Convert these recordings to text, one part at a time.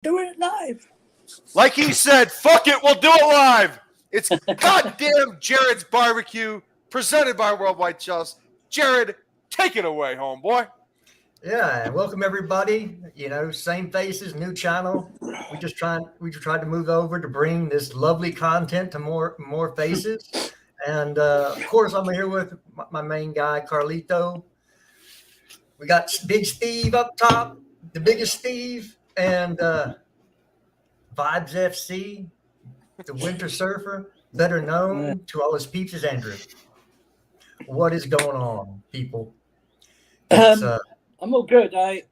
doing it live. Like he said, fuck it, we'll do it live. It's goddamn Jared's Barbecue, presented by WorldWideChels. Jared, take it away, homeboy. Yeah, welcome everybody. Same faces, new channel. We tried to move over to bring this lovely content to more faces. And of course, I'm here with my main guy, Carlito. We got Big Steve up top, the biggest Steve, and Vibes FC, the Winter Surfer, better known to all his peeps as Andrew. What is going on, people? I'm all good. I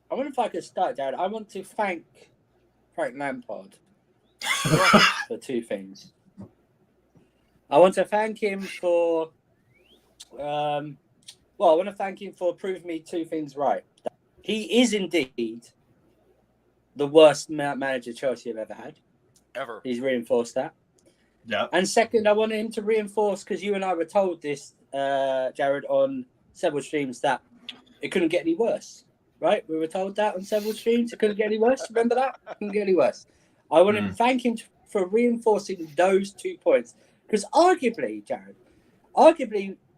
wonder if I could start, Jared. I want to thank Frank Lampard for two things. I want to thank him for, I want to thank him for proving me two things right. He is indeed the worst manager Chelsea have ever had. Ever. He's reinforced that. Yeah. And second, I wanted him to reinforce, because you and I were told this, Jared, on several streams, that it couldn't get any worse, right? We were told that on several streams. It couldn't get any worse. Remember that? It couldn't get any worse. I want to thank him for reinforcing those 2 points. Because arguably, Jared,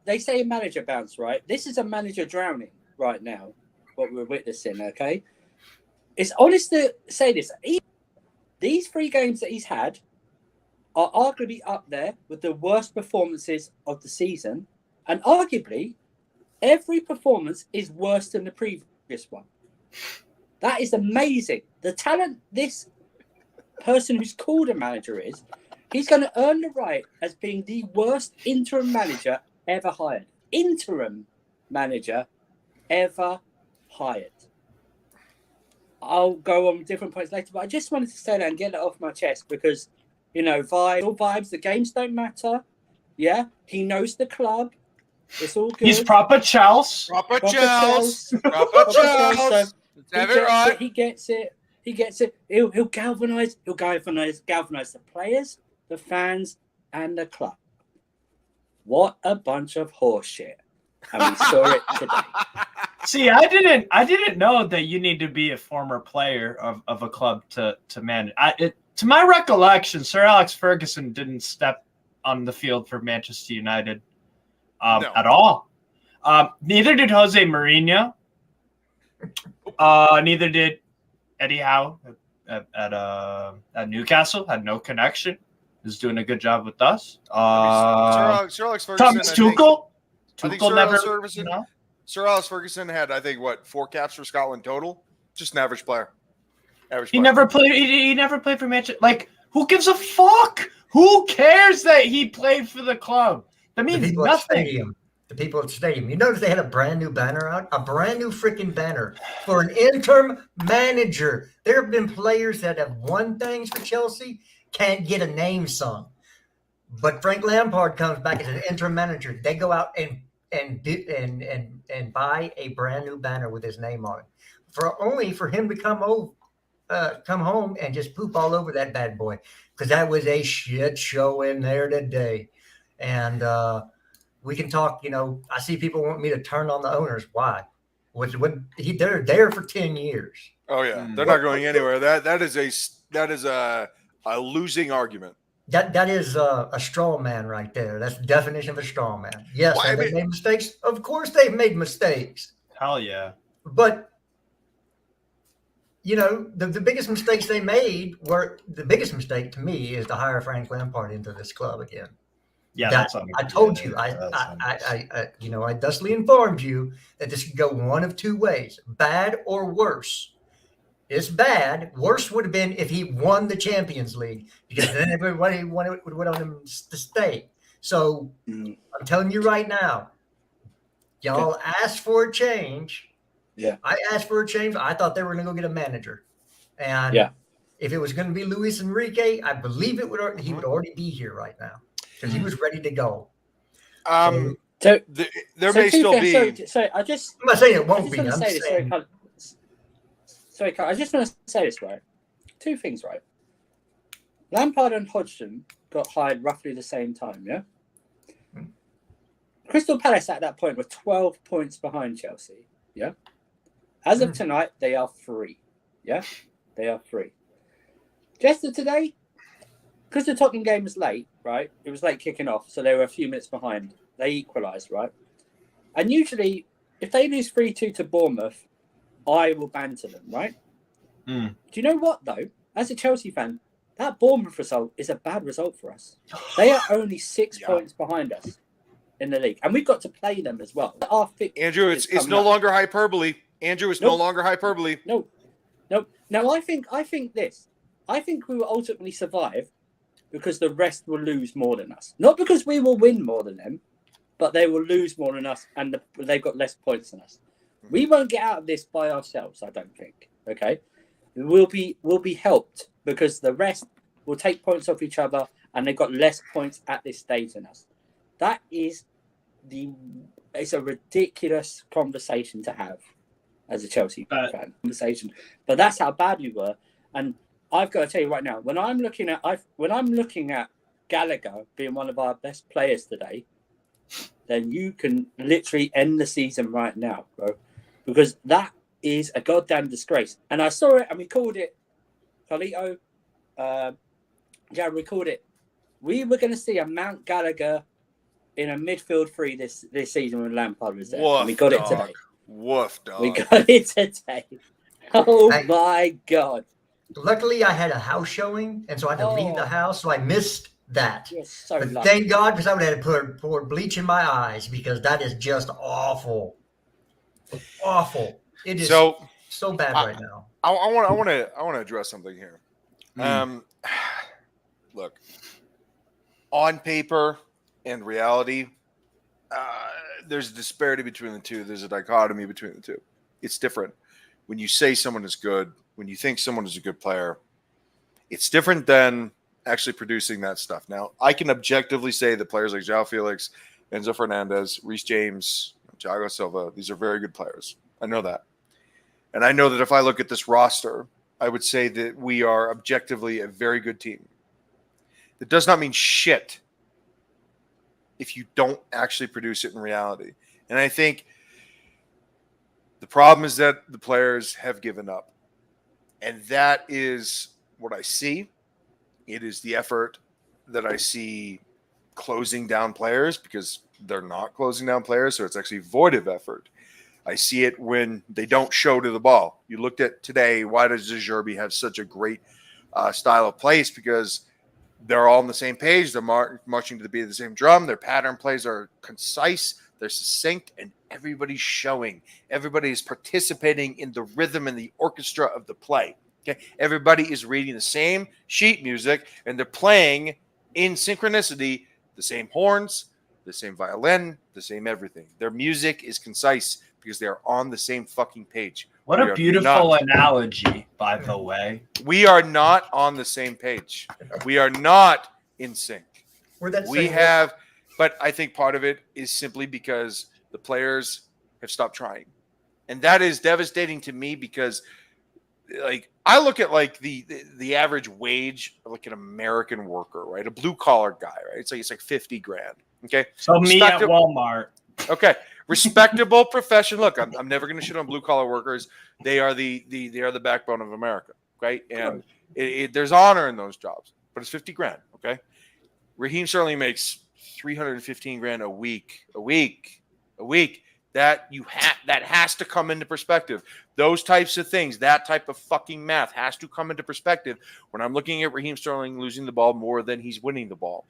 they say a manager bounce, right? This is a manager drowning right now, what we're witnessing, okay? It's honest to say this. These 3 games that he's had are arguably up there with the worst performances of the season. And arguably, every performance is worse than the previous one. That is amazing. The talent this person who's called a manager is, he's going to earn the right as being the worst interim manager ever hired. Interim manager ever hired. I'll go on different points later, but I just wanted to say that and get it off my chest because, vibes, the games don't matter. Yeah, he knows the club. It's all good. He's proper Chels. Proper Chels. Let's have it right. He gets it. He'll galvanize the players, the fans, and the club. What a bunch of horseshit. And we saw it today. See, I didn't know that you need to be a former player of a club to manage. To my recollection, Sir Alex Ferguson didn't step on the field for Manchester United at all. Neither did Jose Mourinho. Neither did Eddie Howe at Newcastle. Had no connection. Is doing a good job with us. Sir Alex Ferguson. Thomas Tuchel. Sir Alex Ferguson had, I think, 4 caps for Scotland total. Just an average player. He never played. He never played for Manchester. Like, who gives a fuck? Who cares that he played for the club? That means nothing. The people at the stadium. You notice they had a brand new banner out? A brand new freaking banner for an interim manager. There have been players that have won things for Chelsea, can't get a name sung. But Frank Lampard comes back as an interim manager. They go out and buy a brand new banner with his name on it. For him to come home and just poop all over that bad boy. Because that was a shit show in there today. And we can talk, I see people want me to turn on the owners. Why? They're there for 10 years. Oh yeah, they're not going anywhere. That is a losing argument. That is a straw man right there. That's the definition of a straw man. Yes, have they made mistakes? Of course they've made mistakes. Hell yeah. But the biggest mistakes they made the biggest mistake to me is to hire Frank Lampard into this club again. Yeah, I told you. I thusly informed you that this could go one of 2 ways: bad or worse. It's bad. Worse would have been if he won the Champions League, because then everybody would want him to stay. So I'm telling you right now, y'all asked for a change. Yeah, I asked for a change. I thought they were going to go get a manager, and if it was going to be Luis Enrique, I believe he would already be here right now. Because he was ready to go. There may still be. I'm not saying it won't be. Sorry, Carl, I just want to say this, right? 2 things, right? Lampard and Hodgson got hired roughly the same time, yeah? Crystal Palace at that point were 12 points behind Chelsea, yeah? As of tonight, they are 3, yeah? They are free. Jester today, because the Tottenham game was late, right? It was late kicking off, so they were a few minutes behind. They equalised, right? And usually, if they lose 3-2 to Bournemouth, I will banter them, right? Do you know what, though? As a Chelsea fan, that Bournemouth result is a bad result for us. They are only 6 points behind us in the league, and we've got to play them as well. Andrew, it's no longer hyperbole. Andrew, it's no longer hyperbole. No. Now, I think this. I think we will ultimately survive because the rest will lose more than us. Not because we will win more than them, but they will lose more than us, and they've got less points than us. We won't get out of this by ourselves, I don't think. Okay? We'll be helped because the rest will take points off each other, and they've got less points at this stage than us. That is it's a ridiculous conversation to have as a Chelsea fan conversation. But that's how bad we were. And I've got to tell you right now, when I'm looking at Gallagher being one of our best players today, then you can literally end the season right now, bro. Because that is a goddamn disgrace. And I saw it and we called it, Carlito, Jared, we called it. We were going to see a Mount Gallagher in a midfield three this season when Lampard was there. Woof, and we got dog. it today. Woof, dog. We got it today. Oh, my God. Luckily, I had a house showing, and so I had to leave the house, so I missed that. You're so But lucky. thank God, because I would have to pour bleach in my eyes, because that is just awful. Awful. It is so bad right now. I want to address something here. Look, on paper and reality, there's a disparity between the two. There's a dichotomy between the two. It's different. When you say someone is good, when you think someone is a good player, it's different than actually producing that stuff. Now, I can objectively say that players like João Felix, Enzo Fernandez, Reece James, Thiago Silva, these are very good players. I know that. And I know that if I look at this roster, I would say that we are objectively a very good team. That does not mean shit if you don't actually produce it in reality. And I think the problem is that the players have given up. And that is what I see. It is the effort that I see closing down players because they're not closing down players, so it's actually void of effort. I see it when they don't show to the ball. You looked at today, why does Zerbi have such a great style of play? It's because they're all on the same page. They're marching to the beat of the same drum. Their pattern plays are concise. They're succinct, and everybody's showing. Everybody is participating in the rhythm and the orchestra of the play. Okay, everybody is reading the same sheet music, and they're playing in synchronicity the same horns, the same violin, the same everything. Their music is concise because they are on the same fucking page. What a beautiful analogy, by the way. We are not on the same page. We are not in sync. But I think part of it is simply because the players have stopped trying. And that is devastating to me because like I look at like the average wage of like an American worker, right? A blue collar guy, right? It's like $50,000. Okay. So me at Walmart. Okay. Respectable profession. Look, I'm never going to shit on blue collar workers. They are the backbone of America. Okay. And there's honor in those jobs, but it's $50,000. Okay. Raheem Sterling makes $315,000 a week. That has to come into perspective. Those types of things, that type of fucking math has to come into perspective when I'm looking at Raheem Sterling losing the ball more than he's winning the ball.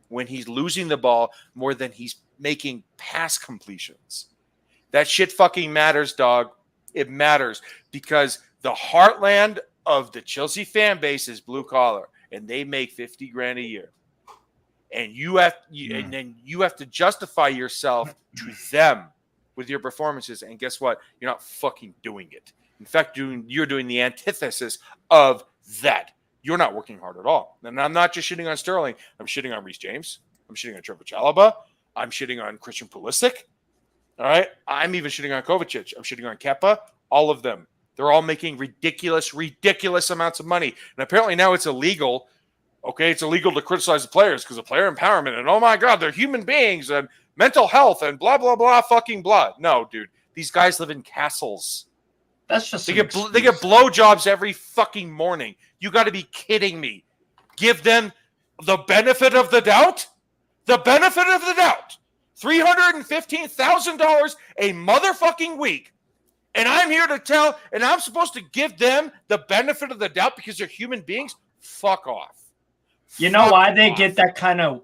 When he's losing the ball more than he's making pass completions. That shit fucking matters, dog. It matters because the heartland of the Chelsea fan base is blue collar, and they make $50,000 a year. And and then you have to justify yourself to them with your performances. And guess what? You're not fucking doing it. In fact, you're doing the antithesis of that. You're not working hard at all. And I'm not just shitting on Sterling. I'm shitting on Reece James. I'm shitting on Trevor Chalobah. I'm shitting on Christian Pulisic. All right? I'm even shitting on Kovacic. I'm shitting on Kepa. All of them. They're all making ridiculous amounts of money. And apparently now it's illegal. Okay, it's illegal to criticize the players because of player empowerment. And oh my God, they're human beings and mental health and blah, blah, blah, fucking blah. No, dude. These guys live in castles. That's just They get blowjobs every fucking morning. You got to be kidding me. Give them the benefit of the doubt? The benefit of the doubt. $315,000 a motherfucking week. And I'm here to tell, and I'm supposed to give them the benefit of the doubt because they're human beings? Fuck off. You know why they get that kind of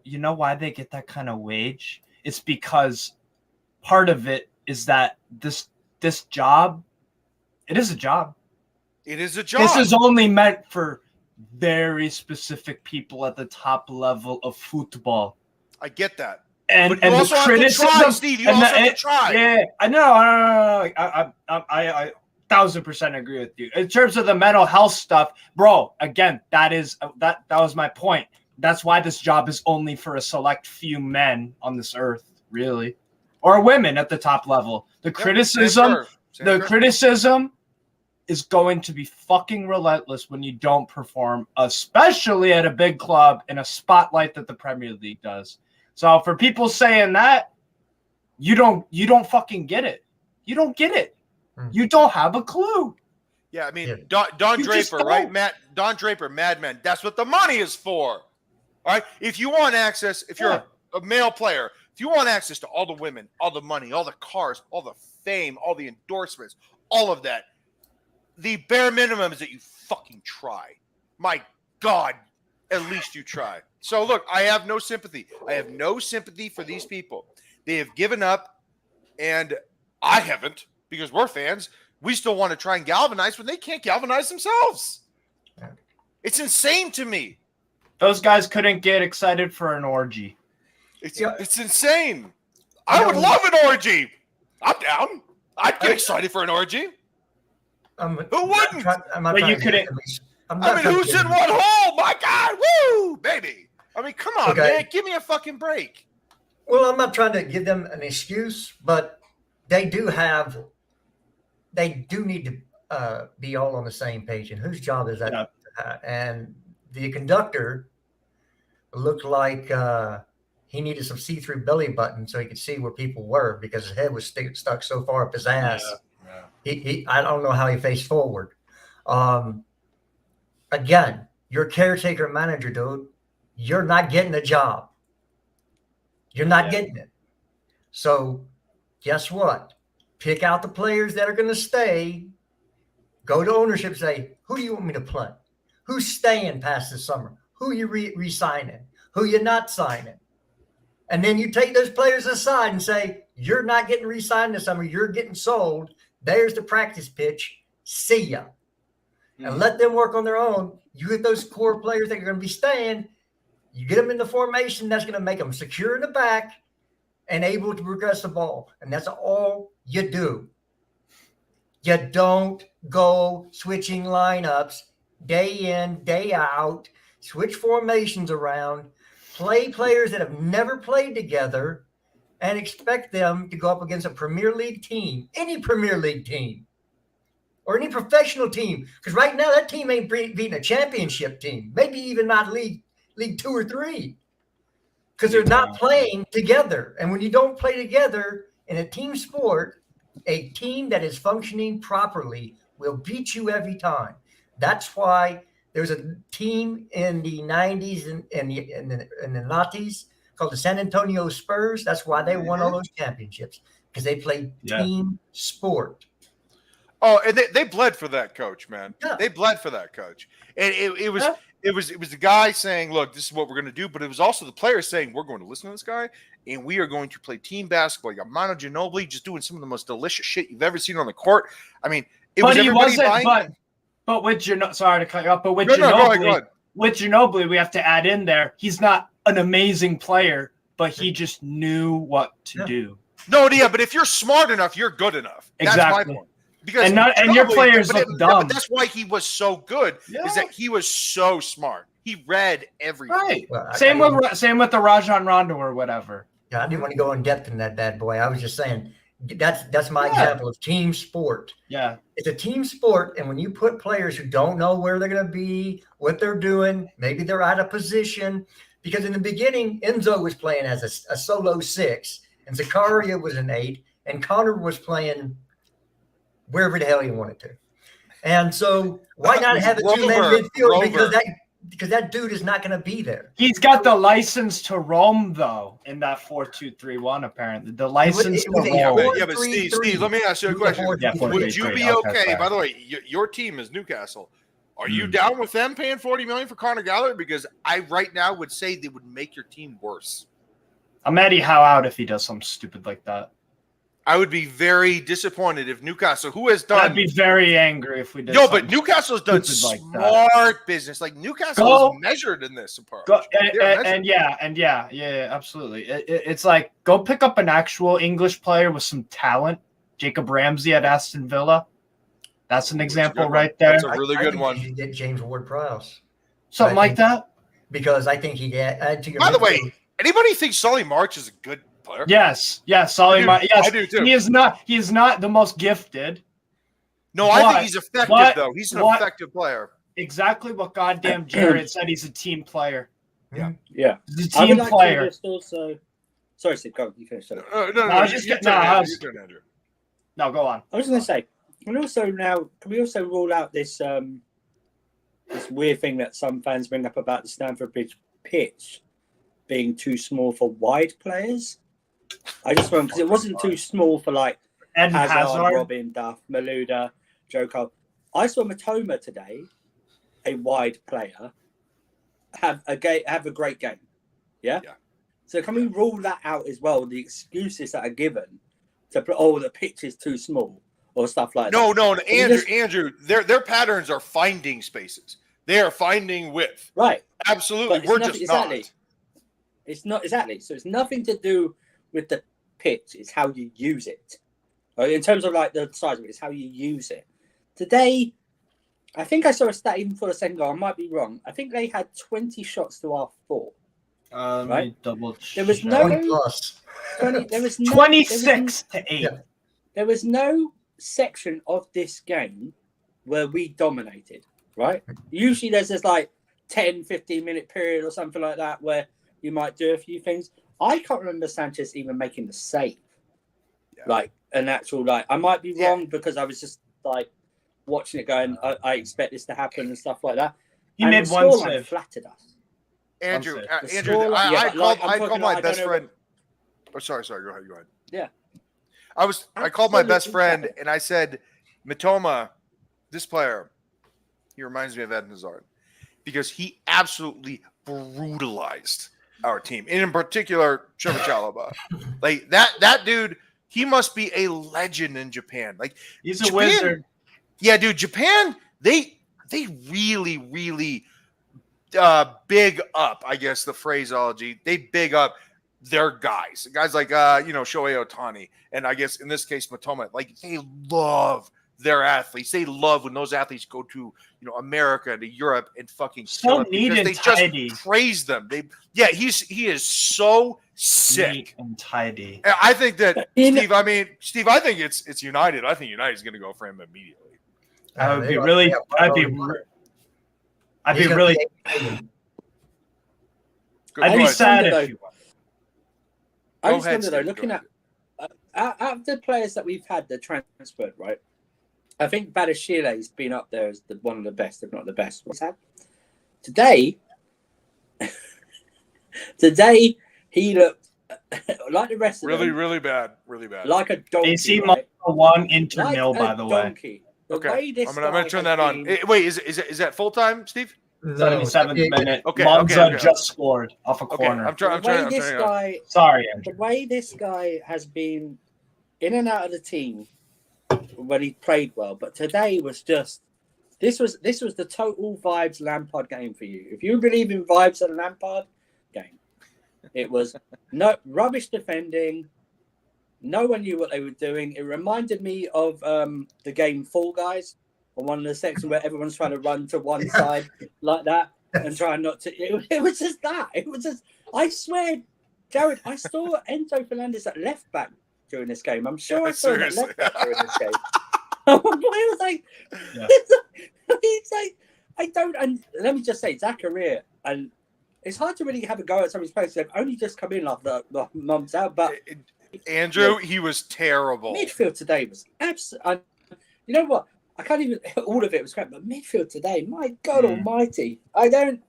wage? It's because part of it is that this job, it is a job. It is a job. This is only meant for very specific people at the top level of football. I get that. And you also the criticism, have to try, Steve. You also have to try. Yeah, I know. I 1,000% agree with you. In terms of the mental health stuff, bro, again, that was my point. That's why this job is only for a select few men on this earth, really. Or women at the top level. The criticism is going to be fucking relentless when you don't perform, especially at a big club in a spotlight that the Premier League does. So for people saying that, you don't fucking get it. You don't get it. You don't have a clue. Yeah, I mean, Don Draper, right? Don Draper, Madman. That's what the money is for. All right? If you want access, if you're a male player, if you want access to all the women, all the money, all the cars, all the fame, all the endorsements, all of that, the bare minimum is that you fucking try. My God, at least you try. So look, I have no sympathy. I have no sympathy for these people. They have given up, and I haven't, because we're fans. We still want to try and galvanize when they can't galvanize themselves. It's insane to me. Those guys couldn't get excited for an orgy. It's insane. I would love an orgy. I'm down. I'd get excited for an orgy. Who wouldn't? Who's in what hole? My God, woo, baby. I mean, come on, man. Give me a fucking break. Well, I'm not trying to give them an excuse, but they do need to be all on the same page. And whose job is that? Yeah. And the conductor looked like he needed some see-through belly button so he could see where people were because his head was stuck so far up his ass. Yeah. I don't know how he faced forward. Again, you're caretaker manager, dude. You're not getting the job. You're not getting it. So guess what? Pick out the players that are going to stay. Go to ownership and say, who do you want me to play? Who's staying past the summer? Who you re-signing? Who you not signing? And then you take those players aside and say, you're not getting re-signed this summer. You're getting sold. There's the practice pitch. See ya. And let them work on their own. You get those core players that are going to be staying. You get them in the formation that's going to make them secure in the back and able to progress the ball. And that's all you do. You don't go switching lineups day in, day out, switch formations around, play players that have never played together, and expect them to go up against a Premier League team, any Premier League team, or any professional team. Because right now that team ain't beating a championship team, maybe even not League 2 or 3, because they're not playing together. And when you don't play together in a team sport, a team that is functioning properly will beat you every time. That's why there's a team in the 90s and the noughties called the San Antonio Spurs. That's why they won all those championships, because they played team sport. Oh, and they bled for that coach, man. Yeah. They bled for that coach. And it was the guy saying, look, this is what we're going to do. But it was also the players saying, we're going to listen to this guy, and we are going to play team basketball. You got Manu Ginobili just doing some of the most delicious shit you've ever seen on the court. I mean, but with Ginobili, we have to add in there, he's not an amazing player, but he just knew what to do. No, yeah, but if you're smart enough, you're good enough. That's my point. Because and your players look dumb. But that's why he was so good. Is that he was so smart. He read everything. Right. Well, same with the Rajon Rondo or whatever. Yeah, I didn't want to go in depth in that bad boy. I was just saying that's my example of team sport. Yeah, it's a team sport, and when you put players who don't know where they're going to be, what they're doing, maybe they're out of position. Because in the beginning, Enzo was playing as a solo 6, and Zakaria was an 8, and Connor was playing wherever the hell he wanted to. And so why not have a two-man Rover. midfield? Because that dude is not going to be there. He's got the license to roam, though, in that 4-2-3-1. Apparently, the license to roam. Yeah, but Steve, let me ask you a question. Would you be okay? By the way, your team is Newcastle. Are you down with them paying $40 million for Conor Gallagher? Because I right now would say they would make your team worse. I'm Eddie Howe out if he does something stupid like that. I would be very disappointed if Newcastle, who has done. I'd be very angry if we did. No, but Newcastle's done smart business. Like Newcastle is measured in this approach. Yeah, absolutely. It's like go pick up an actual English player with some talent. Jacob Ramsey at Aston Villa. That's an example right there. That's a really good one. You get James Ward-Prowse. Something like that. Because I think he add to your. By the way, anybody think Solly March is a good player? Yes, Solly March. Yes, I do too. He is not the most gifted. No, I think he's effective though. He's an effective player. Exactly what goddamn Jared said. He's a team player. Yeah. He's a team player. Also, sorry, Steve, go. You finish. No, go on. I was going to say, and also now, can we also rule out this this weird thing that some fans bring up about the Stamford Bridge pitch being too small for wide players? I just want, because it wasn't too small for like Hazard, Robin, Duff, Malouda, Joe Cole. I saw Matoma today, a wide player, have a great game. Yeah. So can we rule that out as well? The excuses that are given to put, the pitch is too small or stuff like that. No, Andrew, their patterns are finding spaces. They are finding width. Right. Absolutely. We're just not. It's not exactly. So it's nothing to do with the pitch. It's how you use it. In terms of like the size of it, it's how you use it. Today, I think I saw a stat even for the second goal. I might be wrong. I think they had 20 shots to our 4. Right? Double. There was no 20+. There was no 26 to 8. Yeah. There was no section of this game where we dominated. Right? Usually there's this like 10, 15-minute period or something like that where you might do a few things. I can't remember Sanchez even making the save. Yeah. Like an actual, like, I might be wrong because I was just like watching it going, I expect this to happen and stuff like that. He made one save. Flattered us. Andrew, I called my best friend. Oh, sorry. Go ahead. Yeah. I called my best friend and I said, Matoma, this player, he reminds me of Eden Hazard because he absolutely brutalized our team, and in particular, Trevor Chalobah. Like that dude, he must be a legend in Japan. Like he's a wizard. Yeah, dude. Japan, they really, really big up. I guess the phraseology. They big up their guys like Shohei Ohtani, and I guess in this case Matoma. Like they love their athletes. They love when those athletes go to America, to Europe, and fucking kill it because they just praise them. He is so sick neat and tidy. I think that Steve. I think it's United. I think United's going to go for him immediately. I'd be really. I'd be sad if you. I just wonder though, looking at out of the players that we've had that transferred, right? I think Badashile has been up there as one of the best, if not the best. What's that? Today, he looked like the rest of them. Really bad. Like a donkey. AC right? 1 into nil, by the way. Okay, I'm gonna turn that on. Wait, is that full time, Steve? 77th minute. Okay, Monza just scored off a corner. Sorry, Andrew. The way this guy has been in and out of the team when he played well, but today was just this was the total vibes Lampard game for you. If you believe in vibes of the Lampard game, it was no rubbish defending. No one knew what they were doing. It reminded me of the game Fall Guys, on one of the sections where everyone's trying to run to one side like that and trying not to. It was just that. It was just. I swear, Jared, I saw Enzo Fernandez at left back during this game. I'm sure I saw him at left back during this game. I was like, it's like I don't. And let me just say, Zakaria, and it's hard to really have a go at some of these players. They've only just come in after the months out, but Andrew, he was terrible. Midfield today was absolutely. You know what? I can't even. All of it was crap, but midfield today. My God Almighty! I don't.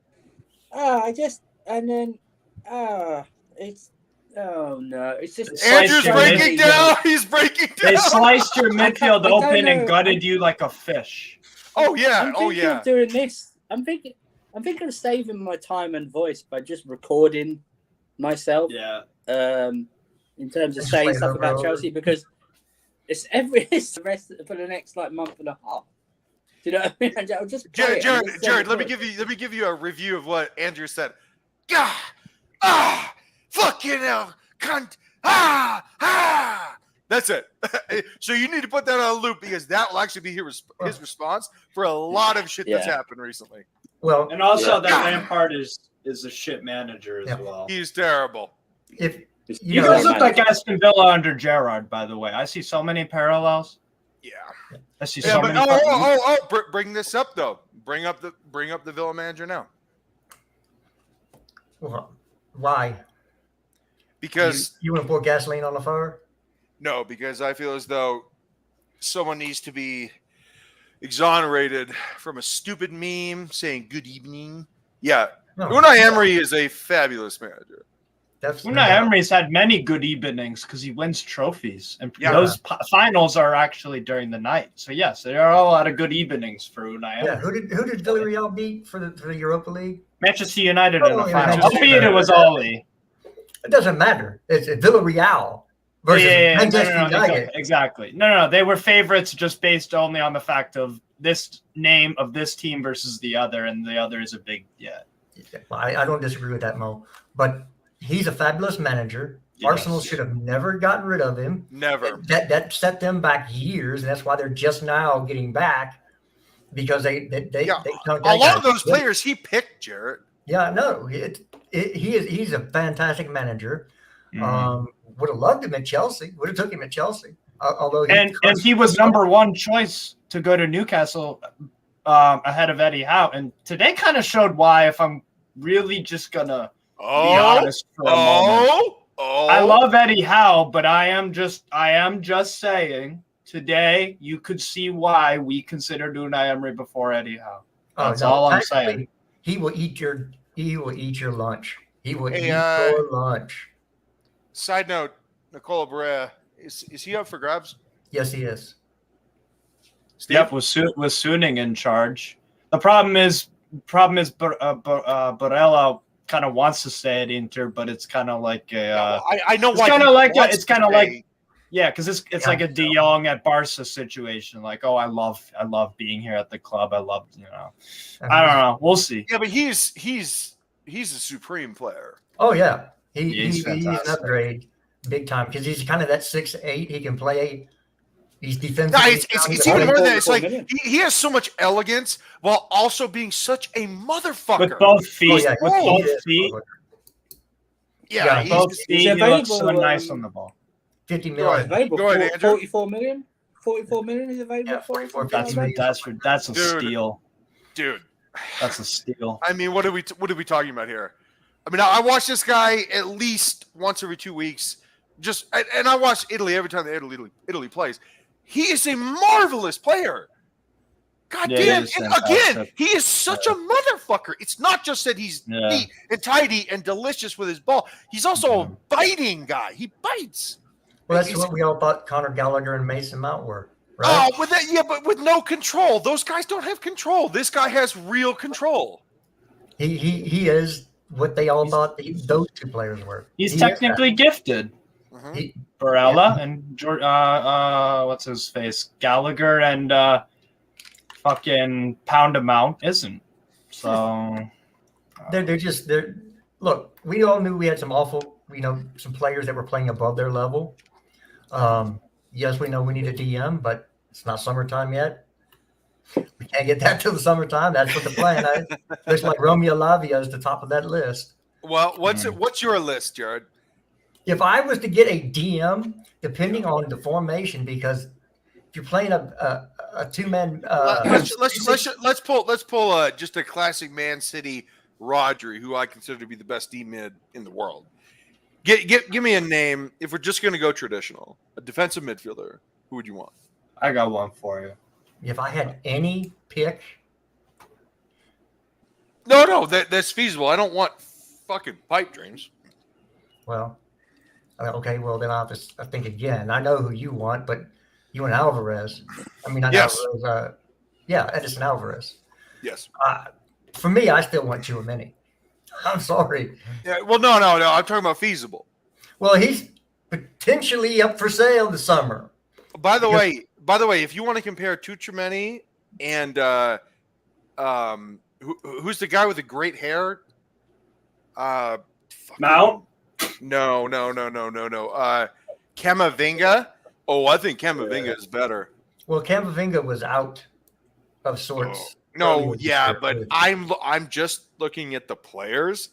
It's. Oh no! It's just Andrew's your breaking down. He's breaking down. They sliced your midfield I don't open and know. gutted you like a fish. Oh yeah. I'm Oh thinking yeah. of doing this. I'm thinking of saving my time and voice by just recording myself. Yeah. In terms of Just saying play stuff over about and over. Chelsea, because it's the rest for the next like month and a half. Do you know what I mean? I'll just play it and just say Jared, it let me through. give you a review of what Andrew said. Gah, fucking hell, cunt, That's it. So you need to put that on a loop because that will actually be his response for a lot of shit that's happened recently. Well, And also that Lampard is a shit manager as well. He's terrible. if You guys look like Aston Villa under Gerrard, by the way. I see so many parallels. Yeah. I see Yeah, so but many. bring this up though. Bring up the Villa manager now. well, why? Because you want to pour gasoline on the fire? no, because I feel as though someone needs to be exonerated from a stupid meme saying good evening. Yeah. No, Unai Emery is a fabulous manager. Unai Emery's had many good evenings because he wins trophies, and Yeah. those finals are actually during the night. So yes, there are a lot of good evenings for Unai Emery. Yeah, who did Villarreal beat for the Europa League? Manchester United in the yeah, final. Manchester Albeit it was Ollie. It doesn't matter. It's Villarreal versus Manchester United. Exactly. No. They were favorites just based only on the fact of this name of this team versus the other, and the other is a big I don't disagree with that, Mo. But he's a fabulous manager. Yes. Arsenal should have never gotten rid of him. Never. That set them back years, and that's why they're just now getting back because they a lot of those players he picked, Jarrett. Yeah, no, he's a fantastic manager. Mm-hmm. Would have loved him at Chelsea. Would have took him at Chelsea. Although he was number one choice to go to Newcastle ahead of Eddie Howe, and today kind of showed why. If I'm really just gonna be honest for a moment, I love Eddie Howe, but I am just saying today you could see why we considered Unai Emery before Eddie Howe. That's all I'm saying. He will eat your lunch. He will eat your lunch. Side note, Nicola Brea, is he up for grabs? Yes, he is. Steve? Yep, with Suning in charge. The problem is Barella kind of wants to stay at Inter, but it's kind of like a. I know it's why. It's kind of like because it's like a De Jong at Barca situation. Like, I love being here at the club. I love I don't know. We'll see. Yeah, but he's a supreme player. Oh yeah, he's fantastic. an upgrade big time because he's kind of that 6'8". He can play. He's defensive. No, it's even more than that. It's like he has so much elegance while also being such a motherfucker. With both feet. Oh, yeah. With both feet. Yeah, he looks so nice on the ball. 50 million. Go ahead, Andrew. 44 million. 44 million is available. Yeah, 44, 50 million. That's a steal. Dude. That's a steal. I mean, what are we talking about here? I mean, I watch this guy at least once every 2 weeks. And I watch Italy every time Italy plays. He is a marvelous player. God damn. And again, he is such a motherfucker. It's not just that he's neat and tidy and delicious with his ball. He's also a biting guy. He bites. Well, that's what we all thought Conor Gallagher and Mason Mount were. Right? Oh, but with no control. Those guys don't have control. This guy has real control. He is what they all thought those two players were. He's technically gifted. Barella and what's his face? Gallagher and fucking Pound Amount isn't. So they're look, we all knew we had some awful, some players that were playing above their level. Yes, we know we need a DM, but it's not summertime yet. We can't get that till the summertime. That's what the plan is. Looks like Romeo Lavia is the top of that list. Well, what's your list, Jared? If I was to get a DM, depending on the formation, because if you're playing a two-man, let's pull just a classic Man City Rodri, who I consider to be the best D mid in the world. Give me a name if we're just going to go traditional. A defensive midfielder. Who would you want? I got one for you. if I had any pick, No, that's feasible. I don't want fucking pipe dreams. well, okay, well then I'll just I think again. I know who you want, but you and Alvarez. I mean, not Yes. Alvarez. Yeah, Edison Alvarez. Yes. For me, I still want Chouameni. I'm sorry. Yeah. Well, no. I'm talking about feasible. Well, he's potentially up for sale this summer. By the way, if you want to compare Chouameni and who's the guy with the great hair? Mount? No. Camavinga. Oh, I think Camavinga is better. Well, Camavinga was out of sorts. No, yeah, but I'm just looking at the players.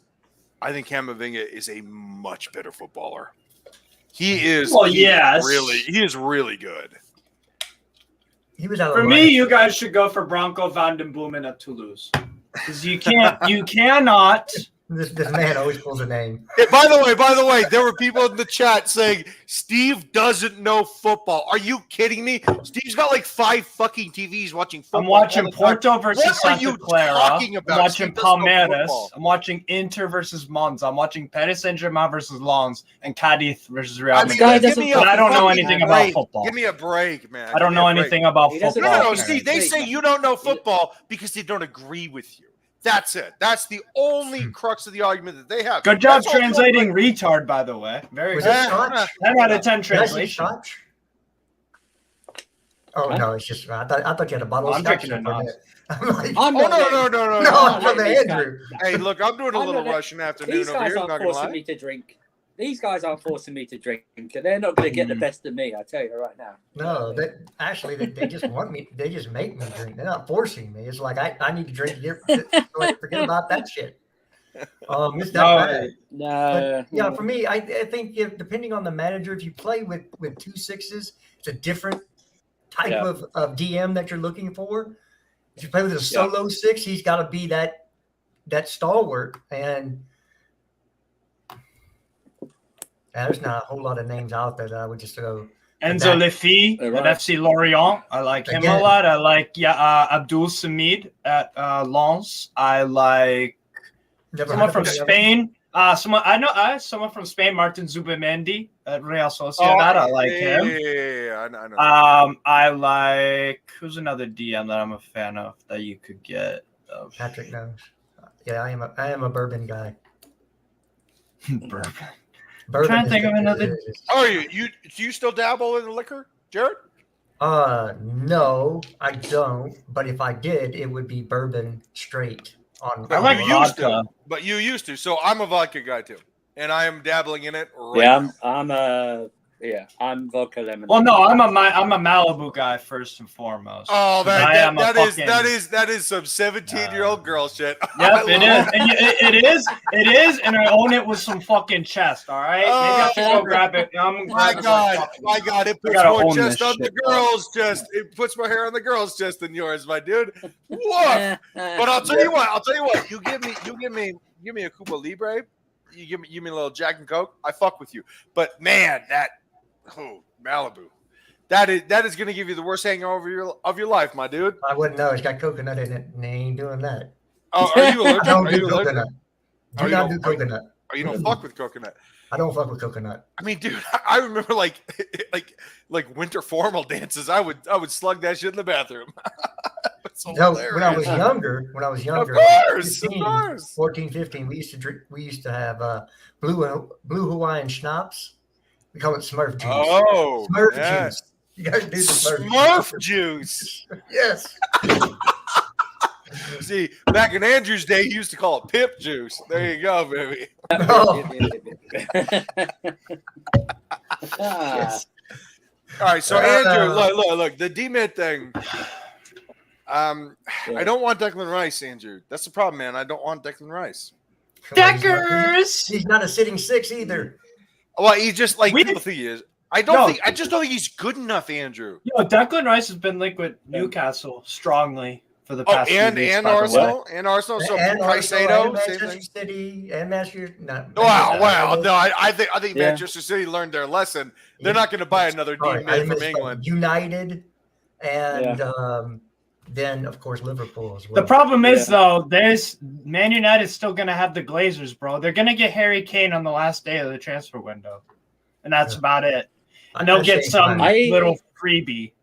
I think Camavinga is a much better footballer. He is. Well, he yes. is really good. He was out For of me, line. you guys should go for Bronco van den Boomen at Toulouse. Because you cannot. This man always pulls a name. Hey, by the way, there were people in the chat saying Steve doesn't know football. Are you kidding me? Steve's got like 5 fucking TVs watching football. I'm watching all the time. Porto versus What are Santa you Clara. talking about? I'm watching Steve doesn't know Palmeiras. football. I'm watching Inter versus Monza. I'm watching Paris Saint-Germain versus Lens and Cadiz versus Real I Madrid. mean, This guy give me doesn't- a But I don't know fucking anything break. about football. Give me a break, man. I don't know anything about He doesn't football. No, know. Steve. They say you don't know football because they don't agree with you. That's it. That's the only crux of the argument that they have. Good job That's all translating retard, by the way. Very Was good. it Scotch? 10 out of 10 Did I say translation. Scotch? Oh Huh? no, it's just I thought you had a bottle I'm of Scotch. drinking it for a now. minute. I'm like, I'm Oh not letting- no! no, I'm I'm not from letting these Andrew. Hey, look, I'm doing a I'm little not- Russian afternoon These over guys here. I'm aren't not gonna forcing lie. me to drink. These guys aren't forcing me to drink, and they're not going to get the best of me. I tell you right now. No, they just want me. They just make me drink. They're not forcing me. It's like I need to drink. Forget about that shit. It's that No, bad. No. But, yeah, for me, I think depending on the manager, if you play with 2 6s, it's a different type Yeah. of DM that you're looking for. If you play with a solo 6, he's got to be that stalwart. And there's not a whole lot of names out there that I would just go. Enzo Lefi Right. at FC Lorient. I like him Again. a lot. I like Abdul Samid at Lens. I like Never someone heard from of him. Spain. Someone from Spain, Martin Zubimendi at Real Sociedad. I like him. Yeah, I know. I like who's another DM that I'm a fan of that you could get. Patrick knows. Yeah, I am a bourbon guy. Bourbon. Bourbon trying to is think of the- another- How are you? Do you still dabble in the liquor, Jared? No, I don't. But if I did, it would be bourbon straight on. I like you used vodka. to, but you used to. So I'm a vodka guy too, and I am dabbling in it. Right Yeah, now. I'm vodka lemon. Well, no, I'm a Malibu guy first and foremost. Oh, I am a that fucking- is some 17-year-old girl shit. Yep, I it love is. And it is, and I own it with some fucking chest. All right, maybe I should go grab it. My God, it puts gotta more own chest this on the shit, girl's chest. It puts more hair on the girl's chest than yours, my dude. Woof. But I'll tell you what. You give me a Cuba Libre. You give me a little Jack and Coke. I fuck with you. But man, Malibu. That is going to give you the worst hangover of your life, my dude. I wouldn't know. It's got coconut in it, and they ain't doing that. Oh, are you I allergic? don't Are do you allergic? coconut. Oh, Do you not don't- do coconut. Or you don't fuck with coconut? I don't fuck with coconut. I mean, dude, I remember like winter formal dances. I would slug that shit in the bathroom. It's No, when I was hilarious. younger, Of course. 14, 15, we used to have blue Hawaiian schnapps. We call it Smurf juice. Oh, Smurf yeah. juice. You guys do the Smurf juice. Yes. See, back in Andrew's day, he used to call it pip juice. There you go, baby. Oh. Yes. All right, so Andrew, look, the D-mid thing. I don't want Declan Rice, Andrew. That's the problem, man. I don't want Declan Rice. Deckers. He's not a sitting 6 either. Well, he's just like We- people think he is. I just don't think he's good enough, Andrew. Yo, Declan Rice has been linked with Newcastle strongly for the Oh, past few and weeks, and by the way. Arsenal, and Arsenal. So And Arsenal, Caicedo, and same Manchester thing. City, and Manchester. Wow. No, I think Yeah. Manchester City learned their lesson. They're not going to buy another Sorry, D-mid I from misspoke. England. United and then of course Liverpool as well. The problem is though, there's Man United's still gonna have the Glazers, bro. They're gonna get Harry Kane on the last day of the transfer window, and that's about it. And they'll get some little freebie.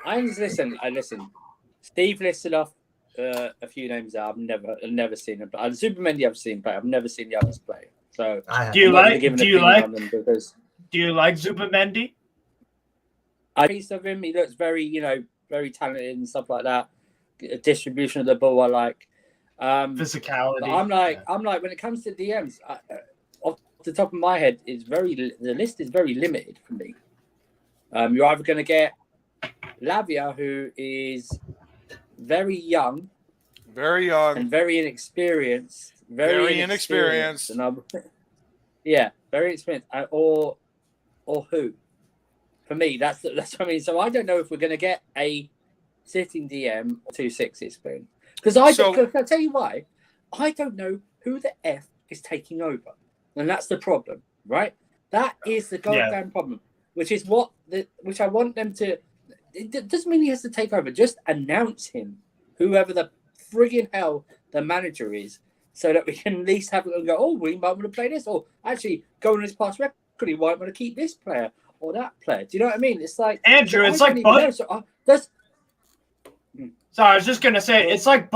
I listen. Steve listed off a few names that I've never seen them. But Superman, I've seen play. I've never seen the others play. So do you like Zubimendi? A piece of him. He looks very, very talented and stuff like that. Distribution of the ball, I like. Physicality. But I'm like, when it comes to DMs, off the top of my head, the list is very limited for me. You're either going to get Lavia, who is very young, and very inexperienced, very inexperienced. And very experienced, or who? For me, that's what I mean. So I don't know if we're going to get a sitting DM or 2 6s, because I'll tell you why. I don't know who the F is taking over, and that's the problem, right? That is the goddamn problem, which is which I want them to. It doesn't mean he has to take over. Just announce him, whoever the friggin' hell the manager is, so that we can at least have it and go, oh, we might want to play this, or actually go on his past record, he might want to keep this player or that player. Do you know what I mean? It's like Andrew. It's like So I was just gonna say, it's like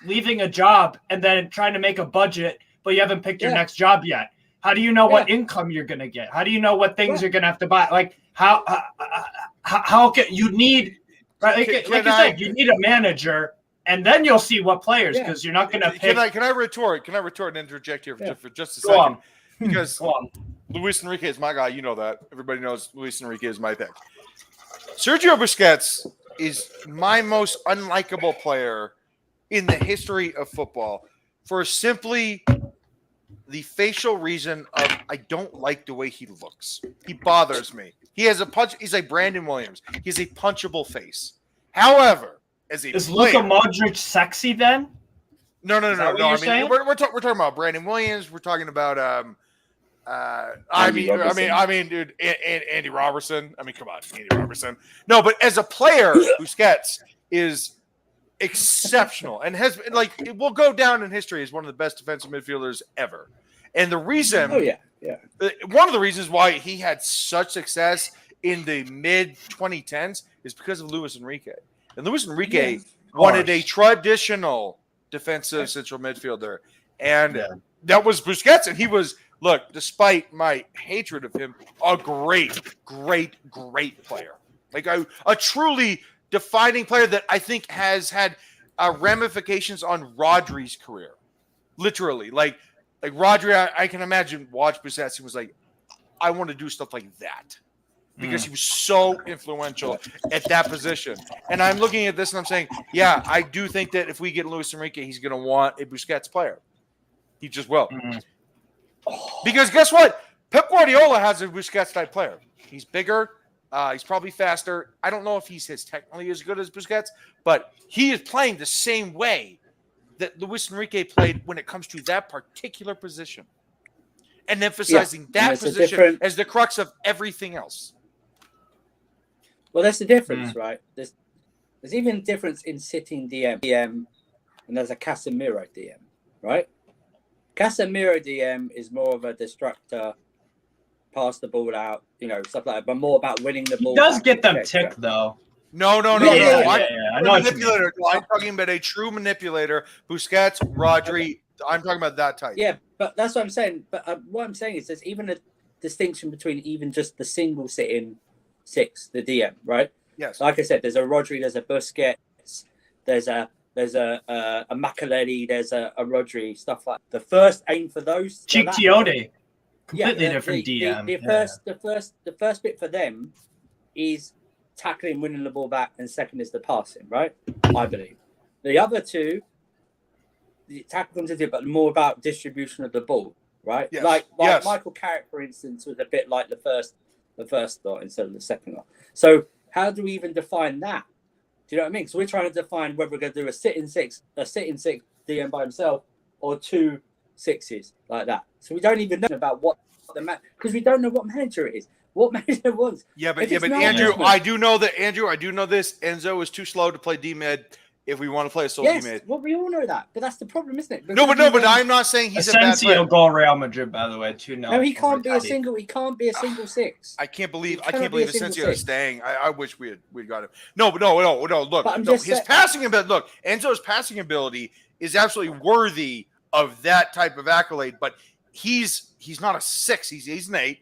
leaving a job and then trying to make a budget, but you haven't picked your next job yet. How do you know what income you're gonna get? How do you know what things you're gonna have to buy? Like how can you need like you said, you need a manager, and then you'll see what players, because you're not gonna pick. Can I retort? Can I retort and interject here for just a second? Because Luis Enrique is my guy. You know that. Everybody knows Luis Enrique is my pick. Sergio Busquets is my most unlikable player in the history of football for simply the facial reason of I don't like the way he looks. He bothers me. He has a punch. He's like Brandon Williams. He has a punchable face. However, as a is player, Luka Modric sexy then? No. I mean, we're talking about Brandon Williams. We're talking about dude, Andy Robertson. I mean, come on, Andy Robertson. No, but as a player, Busquets is exceptional and has it will go down in history as one of the best defensive midfielders ever. And the reason, one of the reasons why he had such success in the mid 2010s is because of Luis Enrique. And Luis Enrique wanted a traditional defensive central midfielder, and that was Busquets, and he was. Look, despite my hatred of him, a great player. Like a truly defining player that I think has had ramifications on Rodri's career. Literally. Like Rodri, I can imagine watch Busquets and was like, I want to do stuff like that. Because he was so influential at that position. And I'm looking at this and I'm saying, yeah, I do think that if we get Luis Enrique, he's going to want a Busquets player. He just will. Because guess what? Pep Guardiola has a Busquets-type player. He's bigger. He's probably faster. I don't know if he's technically as good as Busquets, but he is playing the same way that Luis Enrique played when it comes to that particular position. And emphasizing that position as the crux of everything else. Well, that's the difference, right? There's even a difference in sitting DM, and there's a Casemiro DM, right? Casemiro DM is more of a destructor, pass the ball out, stuff like that, but more about winning the ball. He does get them tick, though. No. I know manipulator. I'm talking about a true manipulator. Busquets, Rodri. I'm talking about that type. Yeah, but that's what I'm saying. But what I'm saying is there's even a distinction between even just the single sitting 6, the DM, right? Yes. Like I said, there's a Rodri, there's a Busquets, there's a Makelele, there's a Rodri, stuff like that. The first aim for those. Chictiote. Completely different DM. The first bit for them is tackling, winning the ball back, and second is the passing, right? I believe. The other two, the tackle comes into it, but more about distribution of the ball, right? Yes. Like Michael Carrick, for instance, was a bit like the first lot instead of the second lot. So how do we even define that? Do you know what I mean? So we're trying to define whether we're going to do a sitting six DM by himself, or 2 6s like that. So we don't even know about what the because we don't know what manager it is. what manager wants? Yeah, but If it's not Andrew, management- I do know this. Enzo is too slow to play D-Med if we want to play a sole Yes, D-Med. well, we all know that, but that's the problem, isn't it? No, Because but I'm not saying he's a bad Asensio player. goal Real Madrid, by the way, 2-0. No, he can't be a over single. He can't be a single six. I can't believe He cannot be a single Asensio is six. staying. I wish we'd got him. No. Look, But I'm no, just his saying- passing ability. Look, Enzo's passing ability is absolutely worthy of that type of accolade. But he's not a 6. He's an 8.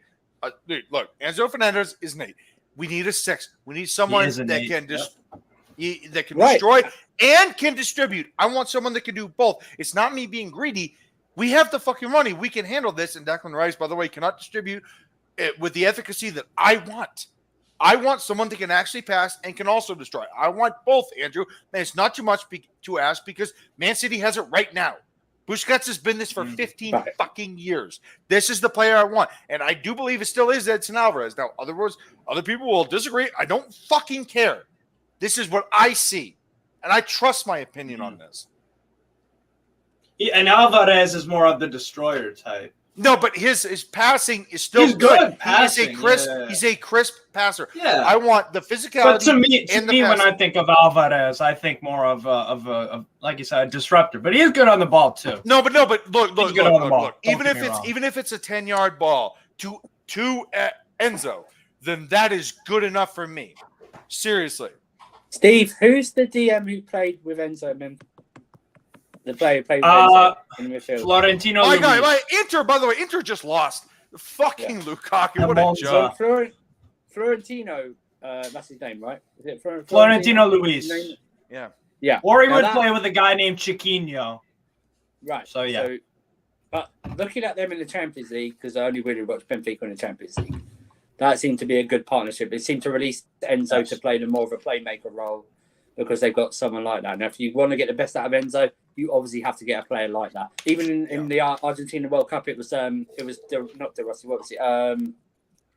Dude, look, Enzo Fernandez is an 8. We need a 6. We need someone is an that 8, can just that can Right. destroy and can distribute. I want someone that can do both. It's not me being greedy. We have the fucking money. We can handle this. And Declan Rice, by the way, cannot distribute it with the efficacy that I want. I want someone that can actually pass and can also destroy. I want both, Andrew. And it's not too much to ask because Man City has it right now. Busquets has been this for 15 Right. fucking years. This is the player I want. And I do believe it still is Edson Alvarez. Now, other people will disagree. I don't fucking care. This is what I see. And I trust my opinion on this. And Alvarez is more of the destroyer type. No, but his passing is still He's good passing, He's a crisp passer. Yeah. I want the physicality. But to me, and the when passing. I think of Alvarez, I think more of a like you said, a disruptor. But he is good on the ball too. No, but look. He's good on the ball. Look. Don't Even get if me it's wrong. even if it's a 10-yard ball to Enzo, then that is good enough for me. Seriously. Steve, who's the DM who played with Enzo, man? The player who played with Enzo in the midfield. Florentino. My Luis. guy, Inter, by the way, Inter just lost. Fucking Lukaku, what a Monza. job. Florentino, that's his name, right? Is it Florentino Luis. Name? Yeah. Yeah. Or he Now would that- play with a guy named Chiquinho. Right. So, yeah. But looking at them in the Champions League, because I only really watched Benfica in the Champions League, that seemed to be a good partnership. It seemed to release Enzo to play the more of a playmaker role because they've got someone like that. Now, if you want to get the best out of Enzo, you obviously have to get a player like that. Even in the Argentina World Cup, it was not De Rossi. What was it?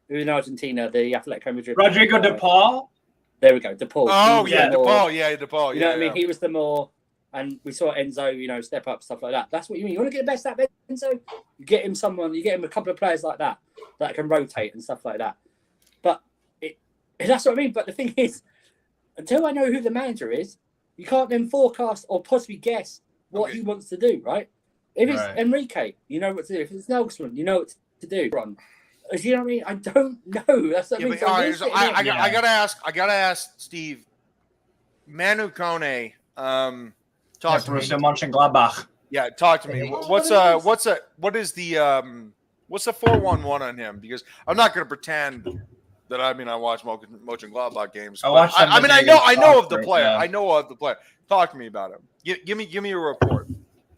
Who in Argentina? The Atletico Madrid. Rodrigo De Paul. There we go, De Paul. Oh, He was yeah, the more- DePaul. Yeah, DePaul. You know what I mean? He was the more, and we saw Enzo, step up, stuff like that. That's what you mean. You want to get the best out of Enzo? You get him a couple of players like that can rotate and stuff like that. But that's what I mean. But the thing is, until I know who the manager is, you can't then forecast or possibly guess what he wants to do, right? If it's Enrique, you know what to do. If it's Nelsson, you know what to do. Ron. You know what I mean? I don't know. That's what I mean. But, all right, so I gotta ask Steve. Manu Kone, talk to me. Borussia Mönchengladbach. Yeah, talk to me. What's the 4-1-1 on him? Because I'm not gonna pretend that I watch Mönchengladbach games. I watched them I today know against of the Frankfurt, player. yeah. I know of the player. Talk to me about him. Give me a report.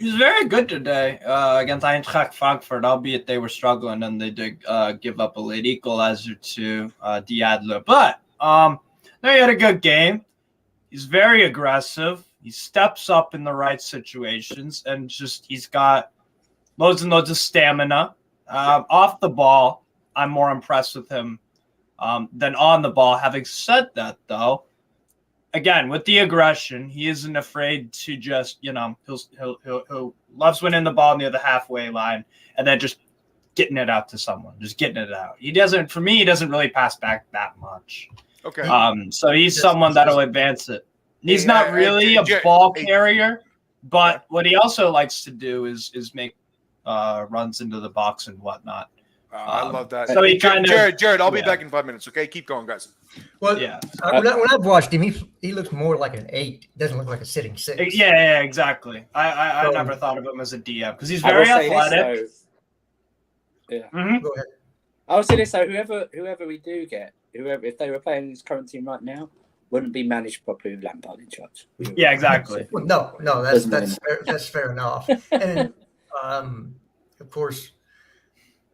He was very good today against Eintracht Frankfurt, albeit they were struggling and they did give up a late equalizer to Diadlo. But no, he had a good game. He's very aggressive. He steps up in the right situations and he's got loads and loads of stamina. Off the ball, I'm more impressed with him than on the ball. Having said that, though, again, with the aggression, he isn't afraid to just, he'll loves winning the ball near the halfway line and then just getting it out to someone, just getting it out. He doesn't really pass back that much. Okay. So he's someone that'll advance it. He's not really a ball carrier, but what he also likes to do is make runs into the box and whatnot. I love that. So he kind of Jared, I'll be back in 5 minutes. Okay, keep going, guys. Well, yeah. When I've watched him, he looks more like an 8. Doesn't look like a sitting 6. Yeah, exactly. I never thought of him as a DM because he's I will very say this, athletic. though. Go ahead. I would say this though, whoever we do get, if they were playing in his current team right now, wouldn't be managed properly with Lampard in charge. Yeah, exactly. Well, no, that's fair enough. And of course,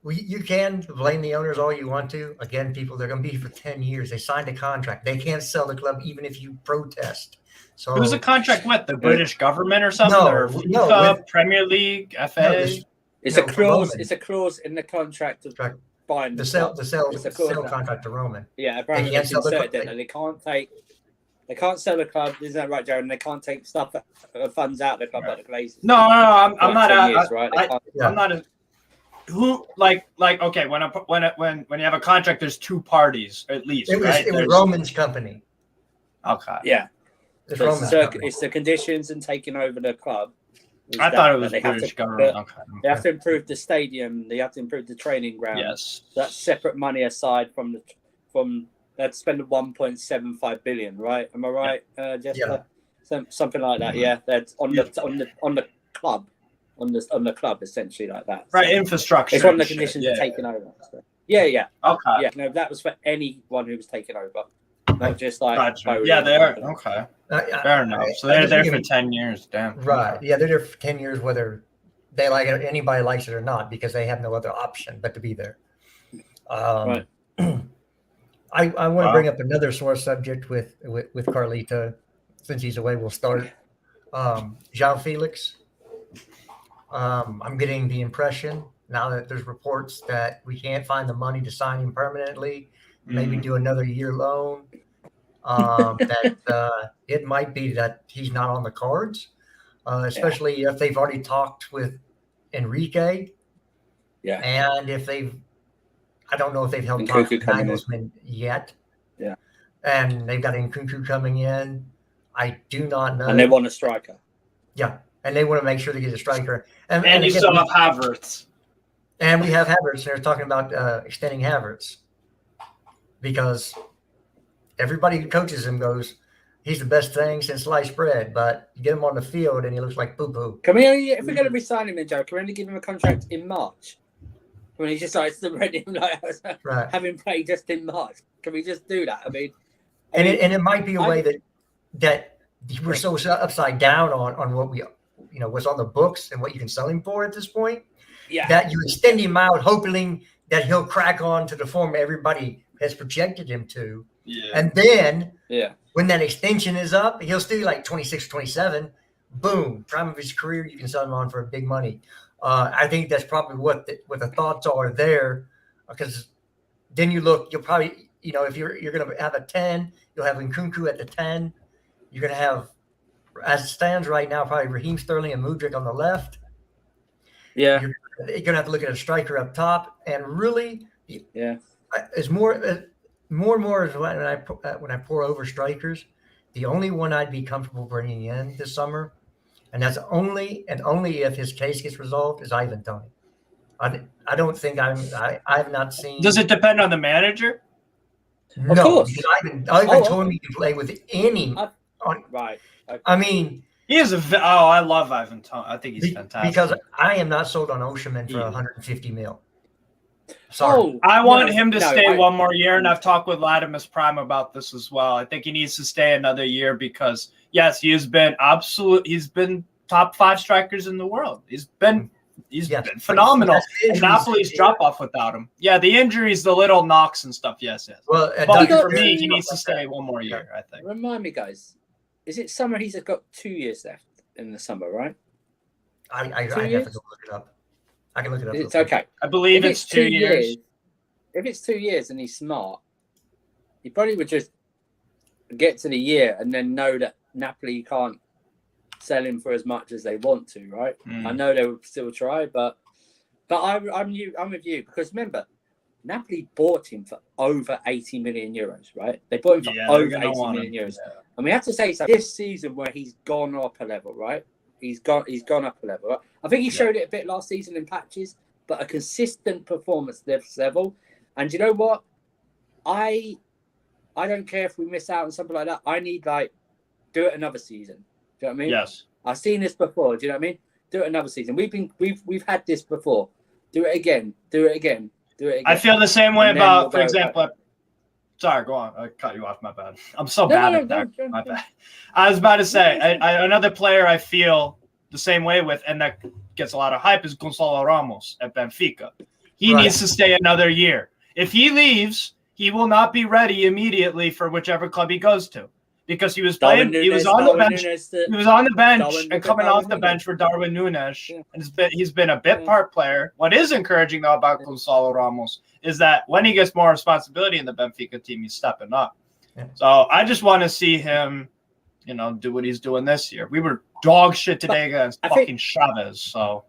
you can blame the owners all you want to. Again, people, they're going to be here for 10 years. They signed a contract. They can't sell the club even if you protest. So Who's the contract with? The British government or something? No, or no, FIFA, with- Premier League, FA? No, this- It's No, a for clause. Roman. It's a clause in the contract of Contract. buying the sell It's a clause sell now. contract to Roman. Yeah, They apparently can't it's sell the inserted club. there. They can't sell the club. Isn't that right, Jared? And they can't take stuff funds out of the club like the Glazers. No, I'm not. Right? They I, can't- Yeah. I'm not. who like okay, when you have a contract, there's two parties at least, right? It was Roman's company. Okay. Yeah. It's So Roman's it's, company. it's the conditions and taking over the club. I thought it was they have British to, government. Okay. They have to improve the stadium. They have to improve the training ground. Yes. That's separate money aside from they'd spend 1.75 billion, right? Am I right, Jester? Something like that. Yeah, that's on the club, on the club essentially like that. Right, So infrastructure. it's one of the conditions of taking over. So. Yeah. Okay. Yeah, no, that was for anyone who was taking over, not just like. Gotcha. Yeah, they are. Okay. Fair enough. So they're there for 10 years. Damn. Right. Okay. Yeah, they're there for 10 years, whether they like it, anybody likes it or not, because they have no other option but to be there. Right. I want to bring up another sore subject with Carlito. Since he's away, we'll start. Jean Felix. I'm getting the impression now that there's reports that we can't find the money to sign him permanently, maybe do another year loan. That it might be that he's not on the cards, especially if they've already talked with Enrique. Yeah. And if I don't know if they've held talks with Nagelsmann yet. Yeah. And they've got Nkunku coming in. I do not know. And they want a striker. Yeah. And they want to make sure they get a striker. And you still have Havertz. And we have Havertz. They're talking about extending Havertz because everybody who coaches him goes, he's the best thing since sliced bread, but you get him on the field and he looks like poo-poo. Can we only, if we're going to resign him in Joe, can we only give him a contract in March? When he decides to rent him, have him play just in March. Can we just do that? I mean, it might be a way that we're so upside down on what we, what's on the books and what you can sell him for at this point. Yeah. That you extend him out, hoping that he'll crack on to the form everybody has projected him to. Yeah. And then yeah, when that extension is up, he'll still be like 26, 27. Boom, prime of his career, you can sell him on for big money. I think that's probably what the thoughts are there, because then you'll probably, if you're going to have a 10, you'll have Nkunku at the 10. You're going to have, as it stands right now, probably Raheem Sterling and Mudryk on the left. Yeah. You're going to have to look at a striker up top, and really, it's more and more is when I pour over strikers. The only one I'd be comfortable bringing in this summer, and that's only if his case gets resolved, is Ivan Toney. I don't think I've not seen. Does it depend on the manager? No, of course. Because Ivan Toney can play with any. Right. Okay. I mean, he is I love Ivan Toney. I think he's fantastic. Because I am not sold on Osimhen for 150 mil. Sorry. I want him to stay one more year, and I've talked with Latimus Prime about this as well. I think he needs to stay another year because, yes, he's been top 5 strikers in the world. He's been phenomenal. And Napoli's drop off without him. Yeah, the injuries, the little knocks and stuff. Yes. Well, but for me, he needs to stay one more year. I think. Remind me, guys. Is it summer? He's got 2 years left in the summer, right? I have to go look it up. I can look it up. It's okay. I believe it's 2 years. If it's 2 years and he's smart, he probably would just get to the year and then know that Napoli can't sell him for as much as they want to, right? I know they would still try, but I'm with you, because remember, Napoli bought him for over 80 million euros, right? They bought him for over 80 million euros. Yeah. And we have to say, so this season where he's gone up a level, right? He's gone up a level. Right? I think he showed it a bit last season in patches, but a consistent performance this level. And you know what? I don't care if we miss out on something like that. I need do it another season. Do you know what I mean? Yes. I've seen this before. Do you know what I mean? Do it another season. We've had this before. Do it again. Do it again. Do it again. I feel the same way about, for example. Sorry, go on. I cut you off. My bad. I'm so bad at that. My bad. I was about to say another player I feel the same way with, and that gets a lot of hype, is Gonçalo Ramos at Benfica. He needs to stay another year. If he leaves, he will not be ready immediately for whichever club he goes to, because he was playing. He was on the bench. He was on the bench and coming off the bench for Darwin Núñez. Yeah. And he's been a bit part player. What is encouraging though about Gonçalo Ramos is that when he gets more responsibility in the Benfica team, he's stepping up. Yeah. So I just want to see him, do what he's doing this year. We were dog shit today against fucking Chavez. So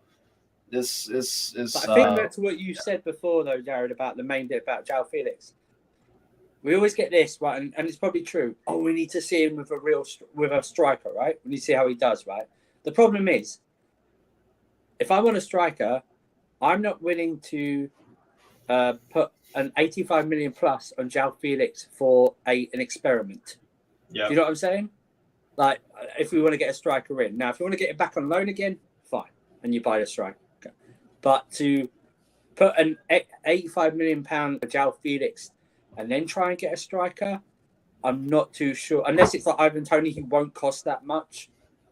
is But I think back to what you said before, though, Jared, about the main bit about João Felix. We always get this, right, and it's probably true. Oh, we need to see him with a striker, right? We need to see how he does, right? The problem is, if I want a striker, I'm not willing to put an 85 million plus on João Felix for an experiment. Yeah. Do you know what I'm saying? Like, if we want to get a striker in. Now, if you want to get it back on loan again, fine, and you buy a striker. But to put an 85 million pound for João Felix and then try and get a striker, I'm not too sure. Unless it's like Ivan Toney, he won't cost that much,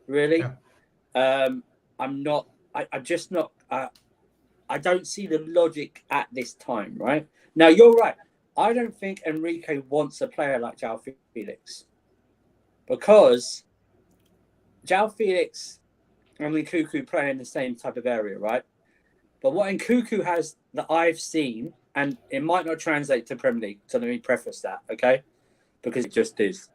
really. Yeah. I'm just not. I don't see the logic at this time, right? Now, you're right. I don't think Enrique wants a player like João Felix because João Felix and Nkuku play in the same type of area, right? But what Nkuku has that I've seen, and it might not translate to Premier League, so let me preface that, okay? Because it just is.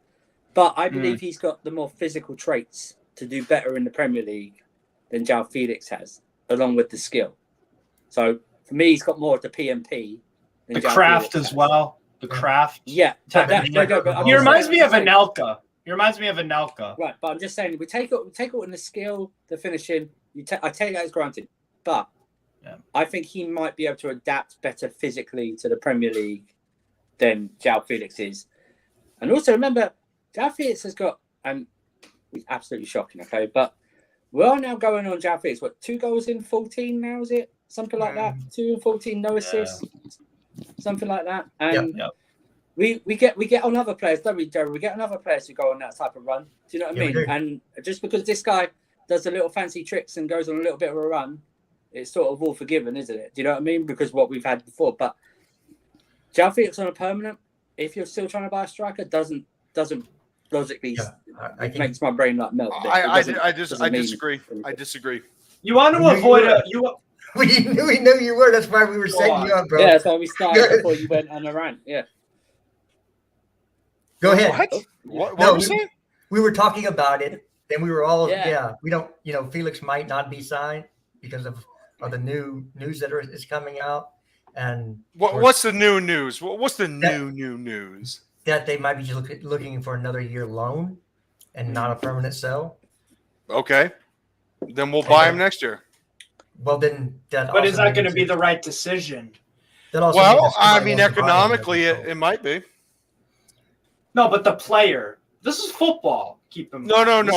But I believe he's got the more physical traits to do better in the Premier League than João Felix has, along with the skill. So for me, he's got more of the PMP. The craft as well. The craft. Yeah. He reminds me of Anelka. Right, but I'm just saying, we take it in the skill, the finishing. I take that as granted. But I think he might be able to adapt better physically to the Premier League than João Felix is. And also remember, João Felix has got, and it's absolutely shocking, okay? But we're now going on João Felix. What, 2 goals in 14 now, is it? Something like that. 2 and 14, no assists. Something like that. And we get on other players, don't we, Jerry? We get on other players who go on that type of run. Do you know what I mean? And just because this guy does a little fancy tricks and goes on a little bit of a run, it's sort of all forgiven, isn't it? Do you know what I mean? Because what we've had before. But João Felix on a permanent, if you're still trying to buy a striker, doesn't logically. It makes my brain like melt. I disagree. I disagree. You want to avoid We knew you were. That's why we were setting you up, bro. Yeah, that's why we started before you went on a rant. Yeah. Go ahead. What were you saying? We were talking about it, and we were all we don't. Felix might not be signed because of the new news that is coming out. And what's the new news? What's the new news? That they might be just looking for another year loan and not a permanent sell. Okay, then we'll buy him next year. Well, then that. But is that going to be the right decision? Well, I mean, economically, it might be. No, but the player. This is football. Keep him. No. I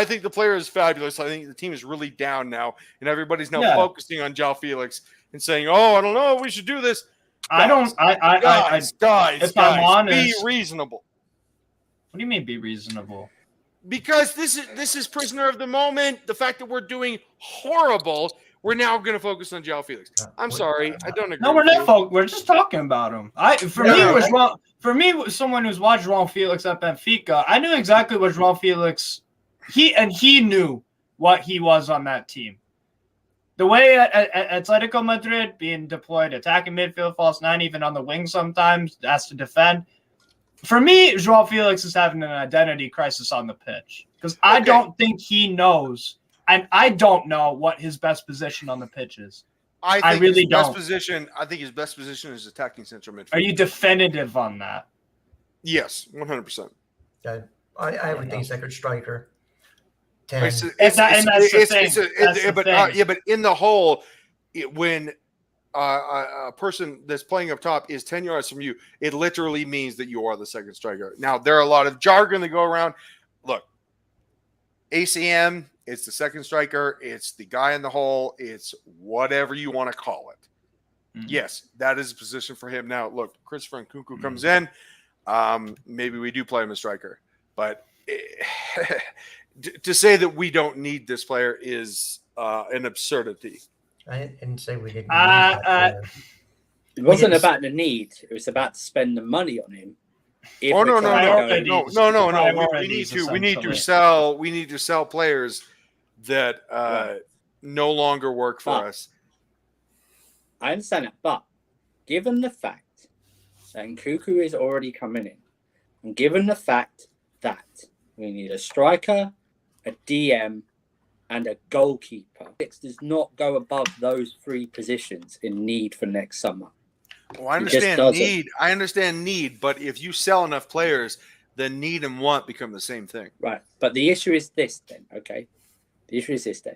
think the player is fabulous. I think the team is really down now, and everybody's now focusing on João Felix and saying, "Oh, I don't know, we should do this." Guys, if I'm honest, be reasonable. What do you mean, be reasonable? Because this is prisoner of the moment. The fact that we're doing horrible, we're now going to focus on João Felix. I'm sorry, I don't agree. No, we're not. We're just talking about him. For me, someone who's watched João Felix at Benfica, I knew exactly what João Felix. He knew what he was on that team. The way at Atletico Madrid, being deployed, attacking midfield, false 9, even on the wing sometimes, has to defend. For me, João Felix is having an identity crisis on the pitch because I don't think he knows, and I don't know what his best position on the pitch is. I really don't. I think his best position is attacking central midfield. Are you definitive on that? Yes, 100%. I would think second striker. But in the whole, when a person that's playing up top is 10 yards from you, it literally means that you are the second striker. Now, there are a lot of jargon that go around. Look, ACM, it's the second striker. It's the guy in the hole. It's whatever you want to call it. Mm-hmm. Yes, that is a position for him. Now, look, Christopher Nkuku comes in. Maybe we do play him as striker. But to say that we don't need this player is an absurdity. I didn't say we didn't. It wasn't about the need. It was about to spend the money on him. No. We need to sell players that no longer work for us. I understand that, but given the fact that Nkuku is already coming in, and given the fact that we need a striker, a DM, and a goalkeeper. It does not go above those 3 positions in need for next summer. Well, I understand need. I understand need, but if you sell enough players, then need and want become the same thing. Right. But the issue is this then, okay? The issue is this then.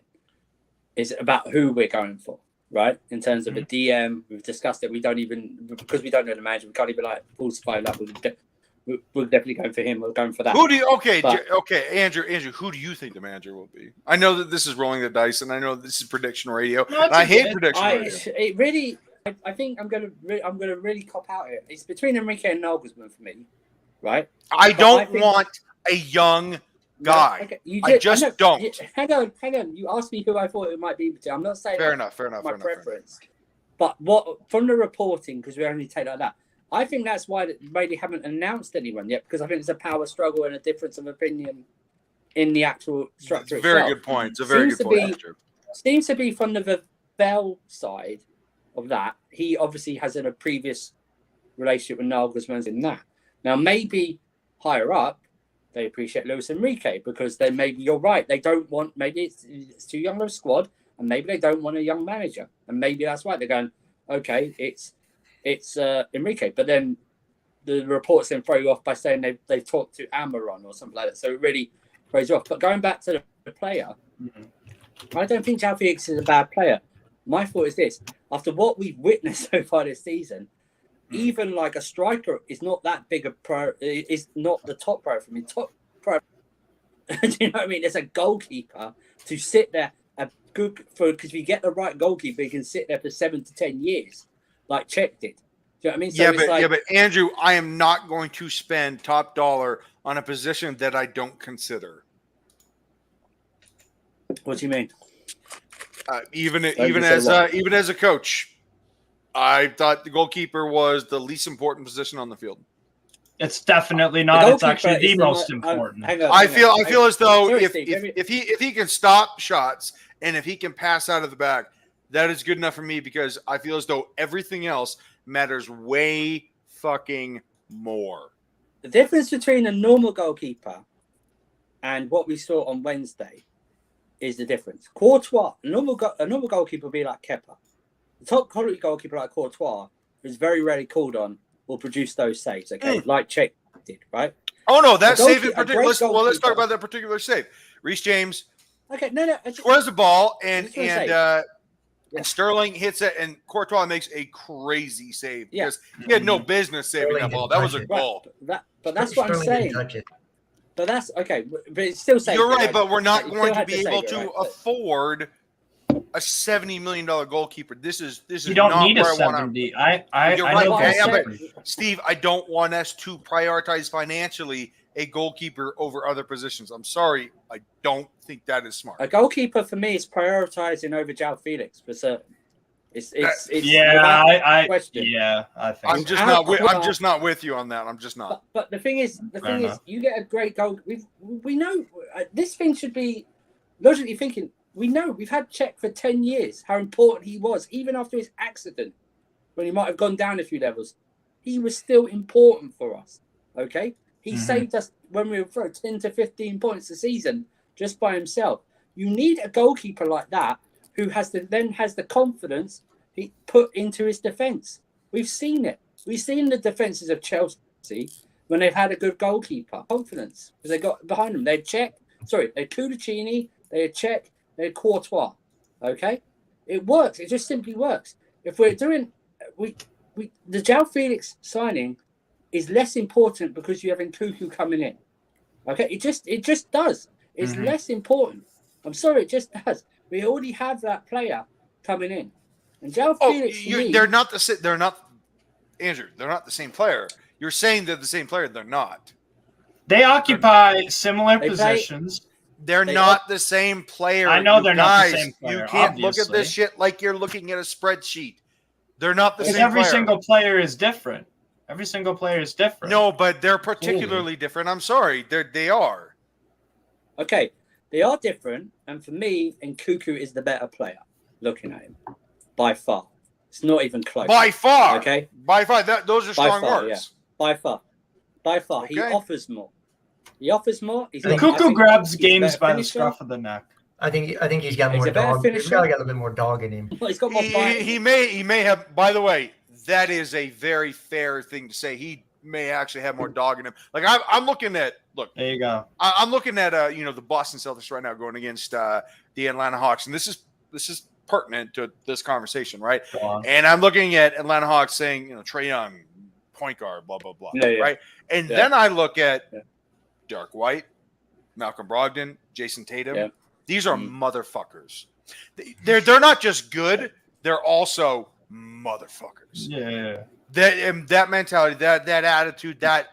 Is about who we're going for, right? In terms of a DM, we've discussed it. We don't even, because we don't know the manager, we can't even like falsify that. We're definitely going for him. We're going for that. Who do you? Okay, Andrew. Who do you think the manager will be? I know that this is rolling the dice, and I know this is prediction radio. No, and I hate prediction radio. It really, I think I'm gonna really cop out here. It's between Enrique and Nagelsmann for me, right? I don't want a young guy. No, okay, I just don't. Hang on. You asked me who I thought it might be. I'm not saying fair enough. My preference, but what from the reporting, because we only take like that. I think that's why they haven't announced anyone yet, because I think there's a power struggle and a difference of opinion in the actual structure. It's a very good point. It's a very good point. Seems to be from the Vavell side of that. He obviously has a previous relationship with Nagelsmann in that. Now, maybe higher up, they appreciate Luis Enrique because then maybe you're right. They don't want, maybe it's too young of a squad, and maybe they don't want a young manager. And maybe that's why they're going, okay, it's Enrique. But then the reports then throw you off by saying they've talked to Amaron or something like that. So it really throws you off. But going back to the player, I don't think João Felix is a bad player. My thought is this: after what we've witnessed so far this season, even like a striker is not that big a pro. Is not the top pro for me. Top pro. Do you know what I mean? There's a goalkeeper to sit there because if you get the right goalkeeper, he can sit there for 7 to 10 years, like Czech did. Do you know what I mean? So but Andrew, I am not going to spend top dollar on a position that I don't consider. What do you mean? Even as a coach, I thought the goalkeeper was the least important position on the field. It's definitely not. It's actually the most important. I feel as though if he can stop shots and if he can pass out of the back, that is good enough for me, because I feel as though everything else matters way fucking more. The difference between a normal goalkeeper and what we saw on Wednesday is the difference. Courtois, a normal goalkeeper would be like Kepa. The top quality goalkeeper like Courtois, who's very rarely called on, will produce those saves, okay? Like Czech did, right? Oh, no, that save in particular. Let's talk about that particular save. Reece James squares the ball, and Sterling hits it, and Courtois makes a crazy save because he had no business saving that ball. That was a goal. But that's what I'm saying. But that's okay. But it's still safe. You're right, but we're not going to be able to afford a $70 million goalkeeper. This is you don't not need a where 70. You're right. But Steve, I don't want us to prioritize financially a goalkeeper over other positions. I'm sorry, I don't think that is smart. A goalkeeper for me is prioritizing over João Felix for certain. It's question. I think I'm just not with you on that. I'm just not. But the thing is, you get a great goal. We know this thing should be logically thinking. We know we've had Czech for 10 years. How important he was, even after his accident, when he might have gone down a few levels, he was still important for us. Okay, he saved us when we were for 10 to 15 points a season just by himself. You need a goalkeeper like that who has the confidence he put into his defence. We've seen it. We've seen the defences of Chelsea when they've had a good goalkeeper. Confidence, because they got behind them. They had Kudicini, they had Czech, they had Courtois. Okay? It works. It just simply works. If we're doing... the João Felix signing is less important because you have Nkunku coming in. Okay? It just does. It's less important. I'm sorry, it just does. We already have that player coming in, and João Felix. They're not Andrew. They're not the same player. You're saying they're the same player. They're not. They occupy similar positions. They're not the same player. I know they're not the same player. You can't look at this shit like you're looking at a spreadsheet. They're not the same. Every single player is different. Every single player is different. No, but they're particularly different. I'm sorry. They are. Okay. They are different, and for me, Nkunku is the better player. Looking at him, by far, it's not even close. By far, okay. By far, those are strong words. Yeah. By far, okay. He offers more. He's Nkunku grabs games by the scruff of the neck. I think he's got He's more a better dog. He's finisher. got a little bit more dog in him. He's got more bite. He may have. By the way, that is a very fair thing to say. He may actually have more dog in him. Like I'm looking at. Look, There you go. I'm looking at the Boston Celtics right now going against the Atlanta Hawks, and this is pertinent to this conversation, right? Go on. And I'm looking at Atlanta Hawks saying, Trae Young, point guard, blah blah blah, Yeah. right? And then I look at Dark White, Malcolm Brogdon, Jason Tatum. Yeah. These are motherfuckers. They're not just good; they're also motherfuckers. Yeah. That mentality, that attitude, that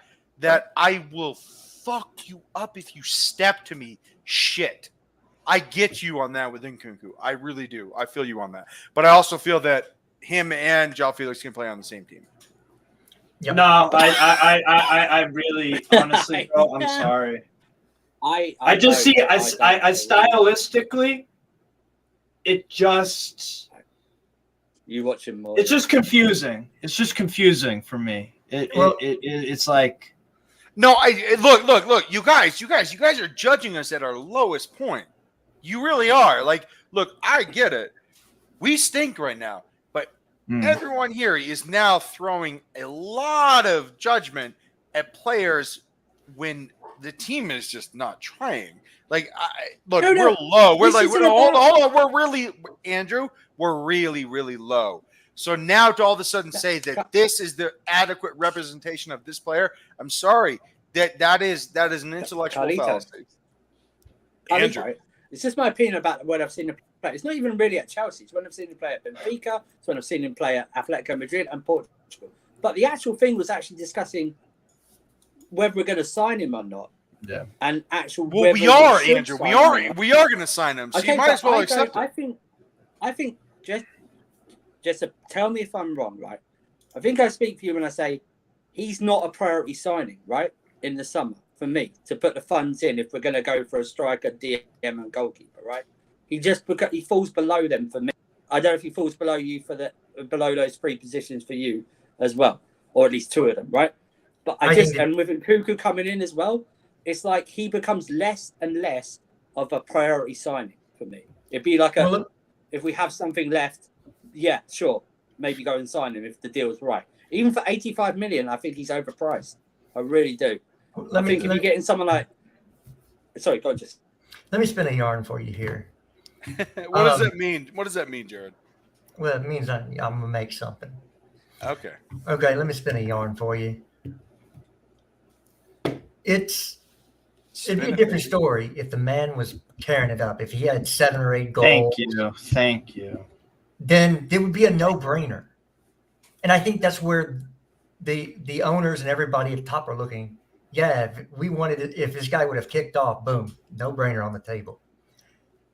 I will fuck you up if you step to me. Shit, I get you on that with Nkunku. I really do. I feel you on that. But I also feel that him and João Felix can play on the same team. Yep. No, I really, honestly, bro, I'm sorry. I just see, I stylistically, it just. You watch him more. It's just confusing. It's just confusing for me. It's like. No, look. You guys are judging us at our lowest point. You really are. Like, look, I get it. We stink right now, but everyone here is now throwing a lot of judgment at players when the team is just not trying. Like, we're low. We're like, hold on. We're really, Andrew. We're really, really low. So now to all of a sudden say that this is the adequate representation of this player, I'm sorry. That is an intellectual fallacy. Andrew. It's just my opinion about when I've seen him play. It's not even really at Chelsea. It's when I've seen him play at Benfica. It's when I've seen him play at Atletico Madrid and Portugal. But the actual thing was actually discussing whether we're going to sign him or not. Yeah. And actual. Well, we are, Andrew. We are going to sign him. So okay, you might as well accept it. I think just tell me if I'm wrong, right? I think I speak for you when I say he's not a priority signing, right? In the summer for me to put the funds in if we're going to go for a striker, DM, and goalkeeper, right? He falls below them for me. I don't know if he falls below you below those three positions for you as well, or at least two of them, right? But and with Nkunku coming in as well, it's like he becomes less and less of a priority signing for me. It'd be like if we have something left, yeah, sure, maybe go and sign him if the deal's right. Even for 85 million, I think he's overpriced. I really do. I think if you're getting someone like, sorry, go on, just. Let me spin a yarn for you here. What does that mean? What does that mean, Jared? Well, it means I'm gonna make something. Okay. Okay, let me spin a yarn for you. It'd be a different story if the man was tearing it up. If he had 7 or 8 goals. Thank you. Then it would be a no-brainer. And I think that's where the owners and everybody at the top are looking. Yeah, if this guy would have kicked off, boom, no-brainer on the table.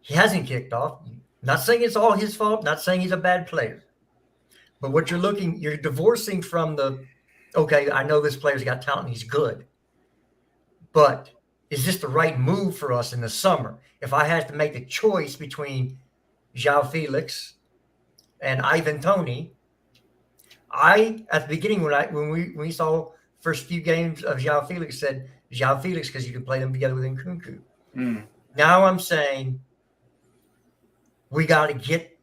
He hasn't kicked off. Not saying it's all his fault. Not saying he's a bad player. But what you're divorcing from okay, I know this player's got talent. He's good. But is this the right move for us in the summer? If I had to make a choice between João Felix and Ivan Toney, at the beginning when we saw first few games of João Felix said João Felix because you can play them together with Nkunku. Now I'm saying we got to get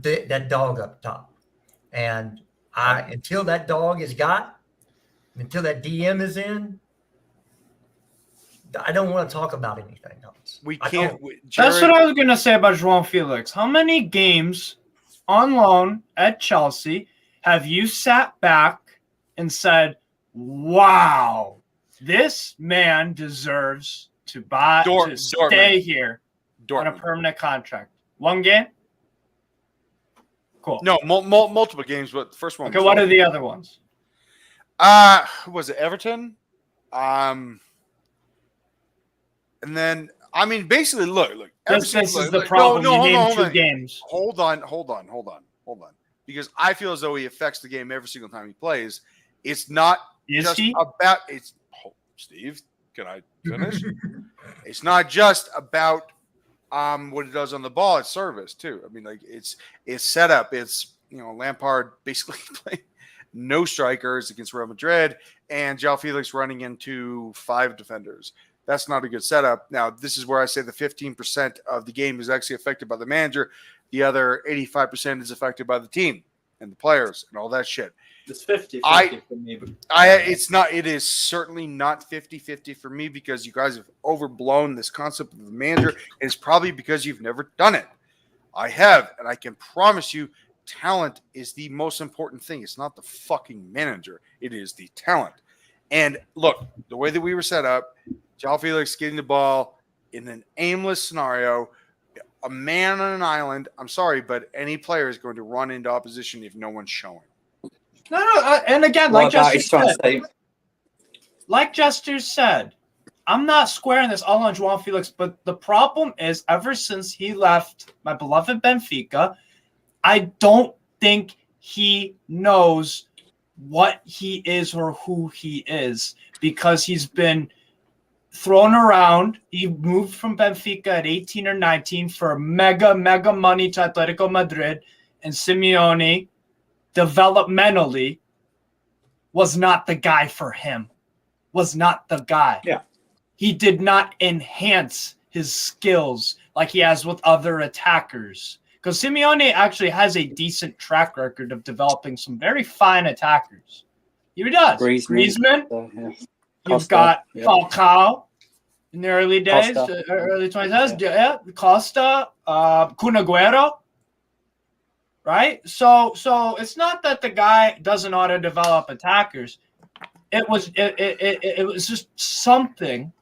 that dog up top, and until that dog is until that DM is in, I don't want to talk about anything else. We can't. That's what I was going to say about João Felix. How many games on loan at Chelsea have you sat back and said, wow, this man deserves to stay here on a permanent contract? One game? Cool. No, multiple games, but the first one. Okay, what are the other ones? Was it Everton? And then, I mean, basically, look. This is the problem. You named 2 games. Hold on. Because I feel as though he affects the game every single time he plays. It's not about. Steve, can I finish? It's not just about what he does on the ball. It's service too. I mean, like it's setup. It's Lampard basically playing no strikers against Real Madrid and João Felix running into 5 defenders. That's not a good setup. Now, this is where I say the 15% of the game is actually affected by the manager. The other 85% is affected by the team and the players and all that shit. It's 50-50 for me. It is certainly not 50-50 for me because you guys have overblown this concept of the manager. And it's probably because you've never done it. I have, and I can promise you, talent is the most important thing. It's not the fucking manager. It is the talent. And look, the way that we were set up, João Felix getting the ball in an aimless scenario, a man on an island, I'm sorry, but any player is going to run into opposition if no one's showing. No, and again, like Jesters said, I'm not squaring this all on João Felix, but the problem is ever since he left my beloved Benfica, I don't think he knows what he is or who he is because he's been thrown around. He moved from Benfica at 18 or 19 for mega money to Atletico Madrid, and Simeone developmentally was not the guy for him. Was not the guy. Yeah. He did not enhance his skills like he has with other attackers. Because Simeone actually has a decent track record of developing some very fine attackers. He does. Griezmann. Yeah. You've got Falcao in the early days, early 20s. Yeah, Costa, Kun Agüero. Right? So it's not that the guy doesn't auto develop attackers. It was just something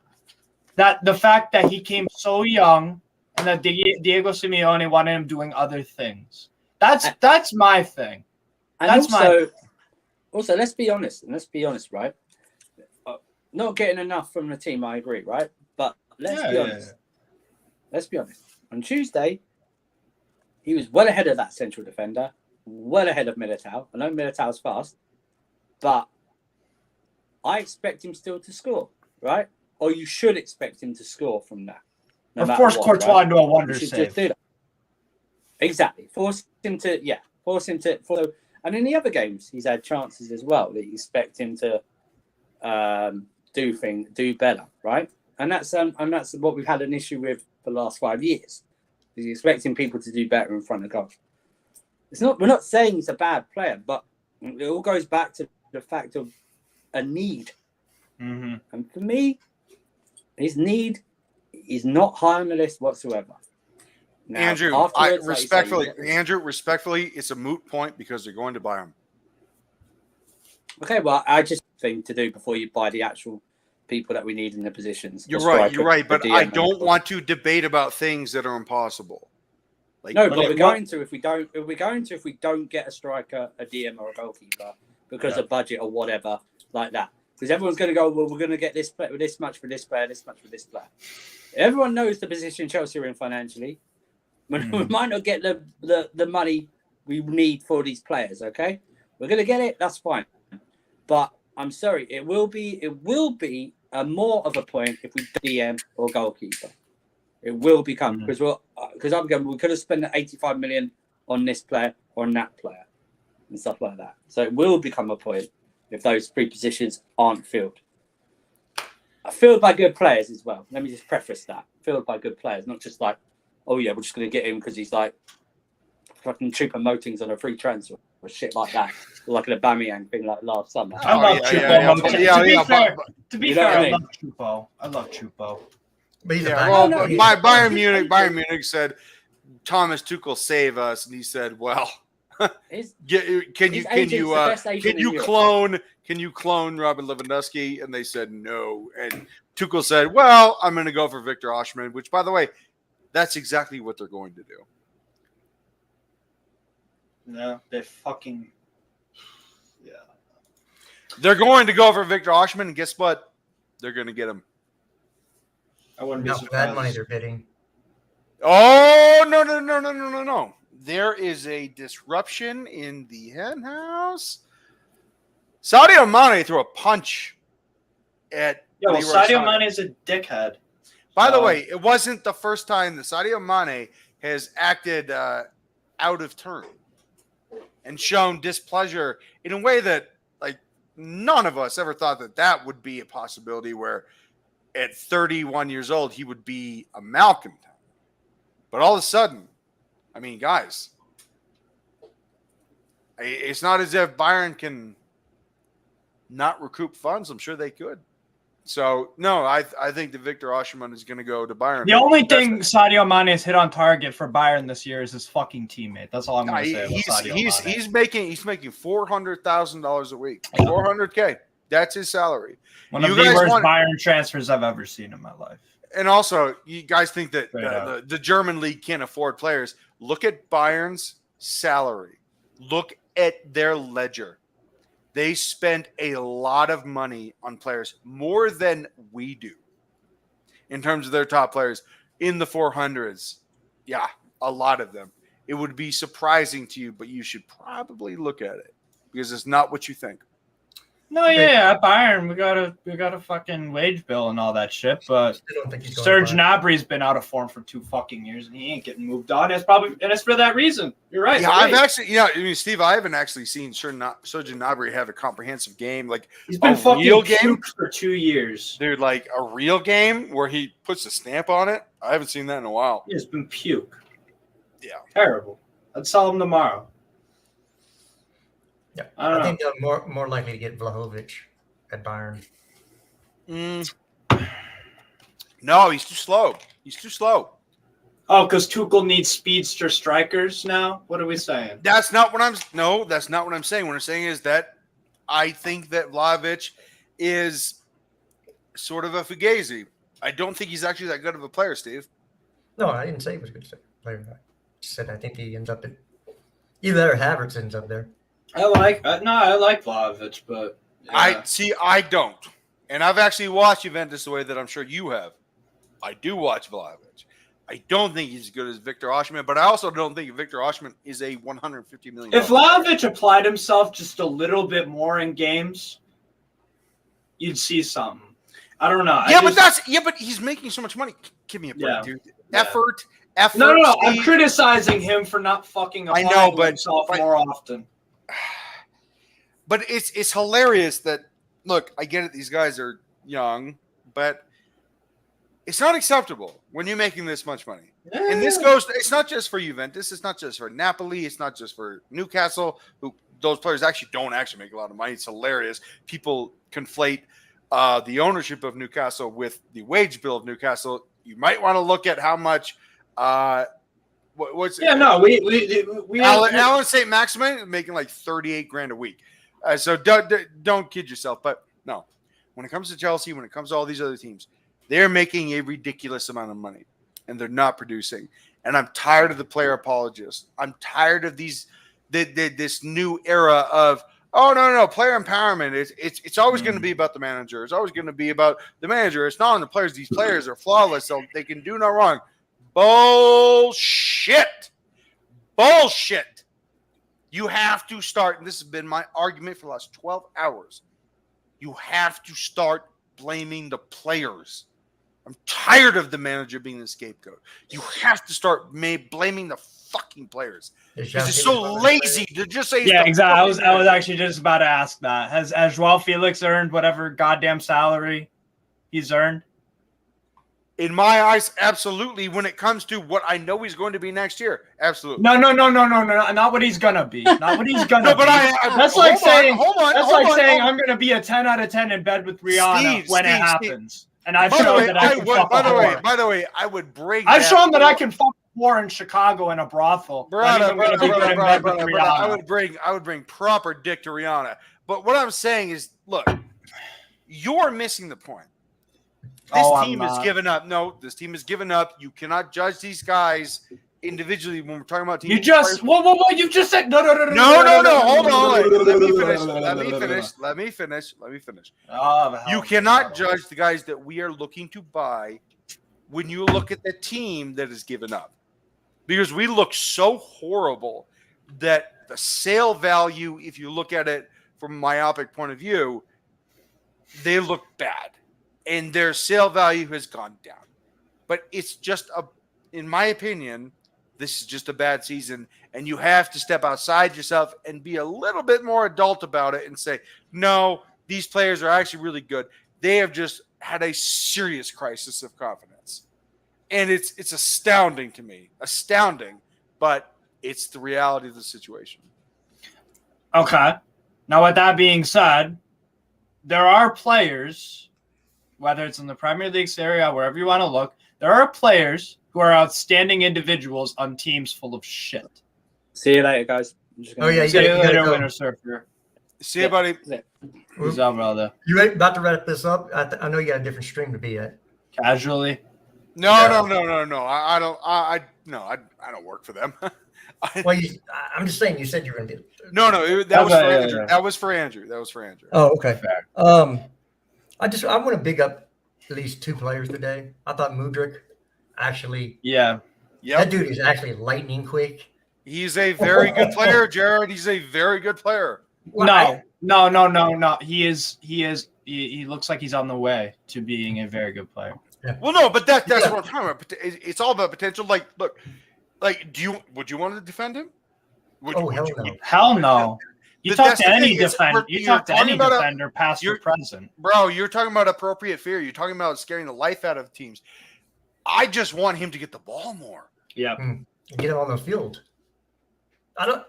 that the fact that he came so young and that Diego Simeone wanted him doing other things. That's my thing. And also, let's be honest, right? Not getting enough from the team, I agree, right? But let's be honest. Let's be honest. On Tuesday, he was well ahead of that central defender, well ahead of Militao. I know Militao's fast, but I expect him still to score, right? Or you should expect him to score from that. No or force Courtois into a wonder save. Just do that. Exactly. Force him to. And in the other games, he's had chances as well that you expect him to do better, right? And that's what we've had an issue with for the last 5 years. Is expecting people to do better in front of goal. We're not saying he's a bad player, but it all goes back to the fact of a need. Mm-hmm. And for me, his need is not high on the list whatsoever. Now, Andrew, respectfully, it's a moot point because they're going to buy him. Okay, well, I just think to do before you buy the actual people that we need in the positions. You're right, but I don't want to debate about things that are impossible. But we're going to if we don't get a striker, a DM, or a goalkeeper because of budget or whatever like that. Because everyone's going to go, well, we're going to get this much for this player, this much for this player. Everyone knows the position Chelsea are in financially. We might not get the money we need for these players. Okay, we're going to get it. That's fine. But I'm sorry, it will be a more of a point if we DM or goalkeeper. It will become because we could have spent 85 million on this player or on that player and stuff like that. So it will become a point if those three positions aren't filled. Filled by good players as well. Let me just preface that. Filled by good players, not just like, oh yeah, we're just going to get him because he's like fucking Choupo-Moting's on a free transfer or shit like that. Like an Aubameyang thing like last summer. I love Choupo. To be fair, I love Choupo. I love Choupo. Bayern Munich said, Thomas Tuchel save us, and he said, well, can you clone Robin Lewandowski? And they said no. And Tuchel said, well, I'm going to go for Victor Osimhen, which, by the way, that's exactly what they're going to do. No, they fucking They're going to go for Victor Osimhen, and guess what? They're going to get him. I wouldn't be surprised. That money they're bidding. Oh, no. There is a disruption in the hen house. Sadio Mane threw a punch at Sadio Mane is a dickhead. By the way, it wasn't the first time that Sadio Mane has acted out of turn and shown displeasure in a way that, like, none of us ever thought that would be a possibility where at 31 years old, he would be a malcontent. But all of a sudden, I mean, guys, it's not as if Bayern can not recoup funds. I'm sure they could. So, no, I think that Victor Osimhen is going to go to Bayern. The only thing Sadio Mane has hit on target for Bayern this year is his fucking teammate. That's all I'm going to say about Sadio Mane. He's making $400,000 a week. $400K. That's his salary. One of the worst Bayern transfers I've ever seen in my life. And also, you guys think that the German league can't afford players. Look at Bayern's salary. Look at their ledger. They spend a lot of money on players, more than we do, in terms of their top players in the 400s. Yeah, a lot of them. It would be surprising to you, but you should probably look at it because it's not what you think. No, yeah, at Bayern, we got a fucking wage bill and all that shit, but Serge Gnabry's been out of form for 2 fucking years and he ain't getting moved on. It's for that reason. You're right. Yeah, I've actually, I mean, Steve, I haven't actually seen Serge Gnabry have a comprehensive game, like he's been fucking real game for 2 years, dude. Like a real game where he puts a stamp on it. I haven't seen that in a while. He's been puke. Yeah, terrible. I'd sell him tomorrow. Yeah, I think they're more likely to get Vlahovic at Bayern. No, he's too slow. He's too slow. Oh, because Tuchel needs speedster strikers now? What are we saying? That's not what I'm saying. What I'm saying is that I think that Vlahovic is sort of a fugazi. I don't think he's actually that good of a player, Steve. No, I didn't say he was a good player. I said I think he ends up at either Havertz ends up there. I like Vlahovic, but yeah. I don't. And I've actually watched Juventus the way that I'm sure you have. I do watch Vlahovic. I don't think he's as good as Victor Osimhen, but I also don't think Victor Osimhen is a $150 million. If Vlahovic applied himself just a little bit more in games, you'd see something. I don't know. But he's making so much money. Give me a break, dude. Yeah. Effort. No. I'm criticizing him for not fucking applying himself more often. But it's hilarious that, look, I get it. These guys are young, but it's not acceptable when you're making this much money. Yeah. And it's not just for Juventus. It's not just for Napoli. It's not just for Newcastle, who those players actually don't actually make a lot of money. It's hilarious. People conflate the ownership of Newcastle with the wage bill of Newcastle. You might want to look at how much what's Alan St. Maximin making like $38,000 a week. So don't kid yourself. But no, when it comes to Chelsea, when it comes to all these other teams, they're making a ridiculous amount of money and they're not producing. And I'm tired of the player apologists. I'm tired of this new era of, oh, no, player empowerment. It's always going to be about the manager. It's always going to be about the manager. It's not on the players. These players are flawless, so they can do no wrong. Bullshit. You have to start, and this has been my argument for the last 12 hours. You have to start blaming the players. I'm tired of the manager being the scapegoat. You have to start blaming the fucking players. Because it's so lazy to just say. Yeah, exactly. I was actually just about to ask that. Has Joao Felix earned whatever goddamn salary he's earned? In my eyes, absolutely. When it comes to what I know he's going to be next year, absolutely. No. Not what he's gonna be. Not what he's gonna be. That's like saying I'm gonna be a 10 out of 10 in bed with Rihanna when it happens. And I've shown that I can fuck a whore. By the way, I would bring. I've shown that I can fuck a whore in Chicago in a brothel. I would bring proper dick to Rihanna. But what I'm saying is, look, you're missing the point. This team has given up. No, this team has given up. You cannot judge these guys individually when we're talking about teams. You just you just said no. Hold on. Let me finish. You cannot judge the guys that we are looking to buy when you look at the team that has given up. Because we look so horrible that the sale value, if you look at it from a myopic point of view, they look bad. And their sale value has gone down. But it's just in my opinion, this is just a bad season. And you have to step outside yourself and be a little bit more adult about it and say, no, these players are actually really good. They have just had a serious crisis of confidence. And it's astounding to me. Astounding. But it's the reality of the situation. Okay. Now, with that being said, there are players, whether it's in the Premier League, Serie A, wherever you want to look, there are players who are outstanding individuals on teams full of shit. See you later, guys. Oh, yeah, See you gotta later, go. Winter Surfer. See you, buddy. Peace out, brother. You about to wrap this up? I know you got a different stream to be at. Casually. No. I don't work for them. Well, I'm just saying. You said you were going to be. No, that was for yeah, Andrew. yeah. That was for Andrew. Oh, okay. Fair. I want to big up at least 2 players today. I thought Mudryk actually. Yeah. That dude is actually lightning quick. He's a very good player, Jared. He's a very good player. No. He looks like he's on the way to being a very good player. Yeah. Well, no, but that's what I'm talking about. It's all about potential. Like, look, would you want to defend him? Hell no. Hell no. You But talk that's to the any thing, is defender. You you're talk to talking any about defender, past or present. Bro, you're talking about appropriate fear. You're talking about scaring the life out of teams. I just want him to get the ball more. Yeah. Get him on the field.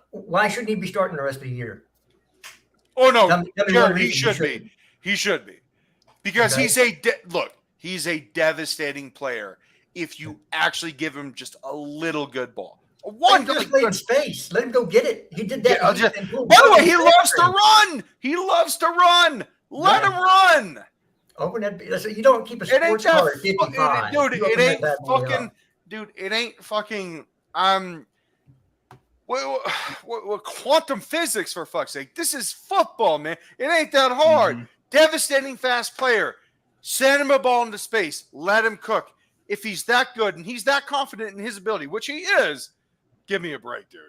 Why shouldn't he be starting the rest of the year? Oh no, Tell me Jared, one he reason should be. He should be, because Okay. he's a devastating player. If you actually give him just a little good ball, Let him just play in space. Let him go get it. He did that. Yeah, by the way, he loves to run. He loves to run. Let him run. Open that. You don't keep a It ain't sports that, car at 55. dude. You open It ain't that bad boy fucking, up. dude. It ain't fucking. What quantum physics, for fuck's sake? This is football, man. It ain't that hard. Mm-hmm. Devastating fast player. Send him a ball into space. Let him cook. If he's that good and he's that confident in his ability, which he is, give me a break, dude.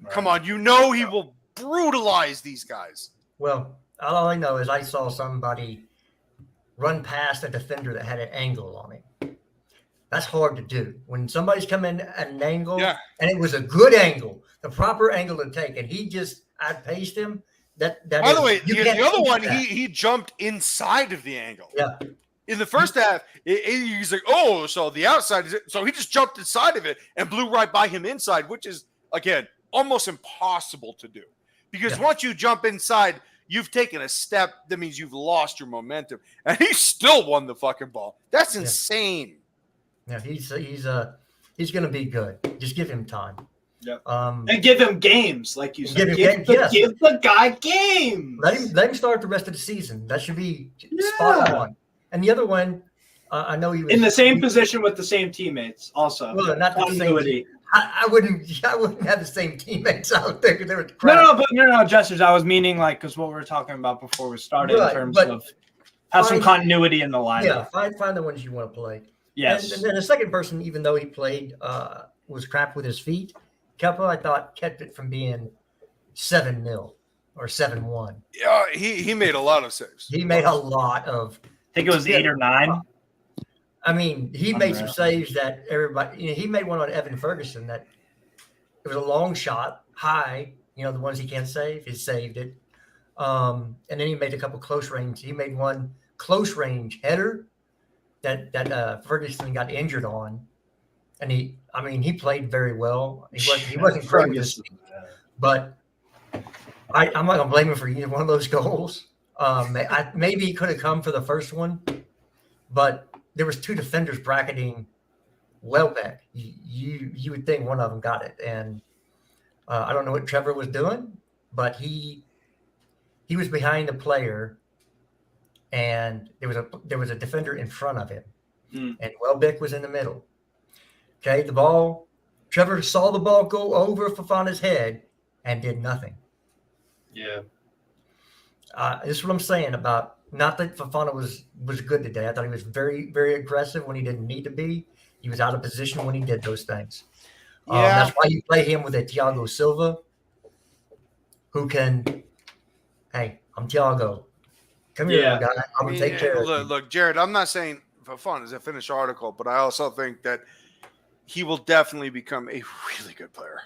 Right. Come on. You know he will brutalize these guys. Well, all I know is I saw somebody run past a defender that had an angle on it. That's hard to do. When somebody's coming at an angle, Yeah. and it was a good angle, the proper angle to take, and he just outpaced him. By the way, you the can't other teach one, that. he jumped inside of the angle. Yeah. In the first half, he's like, oh, so the outside is it. So he just jumped inside of it and blew right by him inside, which is, again, almost impossible to do. Because once you jump inside, you've taken a step. That means you've lost your momentum. And he still won the fucking ball. That's insane. Yeah, he's going to be good. Just give him time. Yep. And give him games, like you said. Give the guy games. Let him start the rest of the season. That should be spot on. And the other one, I know he was in the same position with the same teammates. Also, well, not the continuity. same. I wouldn't have the same teammates out there. They were No, Jesters. I was meaning because what we were talking about before we started in terms of have some continuity in the lineup. Yeah, find the ones you want to play. Yes. And then the second person, even though he played, was crap with his feet. Kepa, I thought, kept it from being 7-0 or 7-1. Yeah, he made a lot of saves. He made a lot of. I think it was 8 or 9. I mean, he made some saves that everybody. He made one on Evan Ferguson that it was a long shot, high. The ones he can't save, he saved it. And then he made a couple close range. He made one close range header that Ferguson got injured on, and he played very well. He wasn't great with his feet, but I'm not gonna blame him for either one of those goals. Maybe he could have come for the first one, but there was 2 defenders bracketing Welbeck. You would think one of them got it, and I don't know what Trevor was doing, but he was behind the player, and there was a defender in front of him, and Welbeck was in the middle. Okay, Trevor saw the ball go over Fofana's head and did nothing. Yeah. This is what I'm saying about not that Fofana was good today. I thought he was very, very aggressive when he didn't need to be. He was out of position when he did those things. That's why you play him with a Thiago Silva who can, hey, I'm Thiago. Come here, guy. I'm going to take care of you. Look, Jared, I'm not saying Fofana is a finished article, but I also think that he will definitely become a really good player.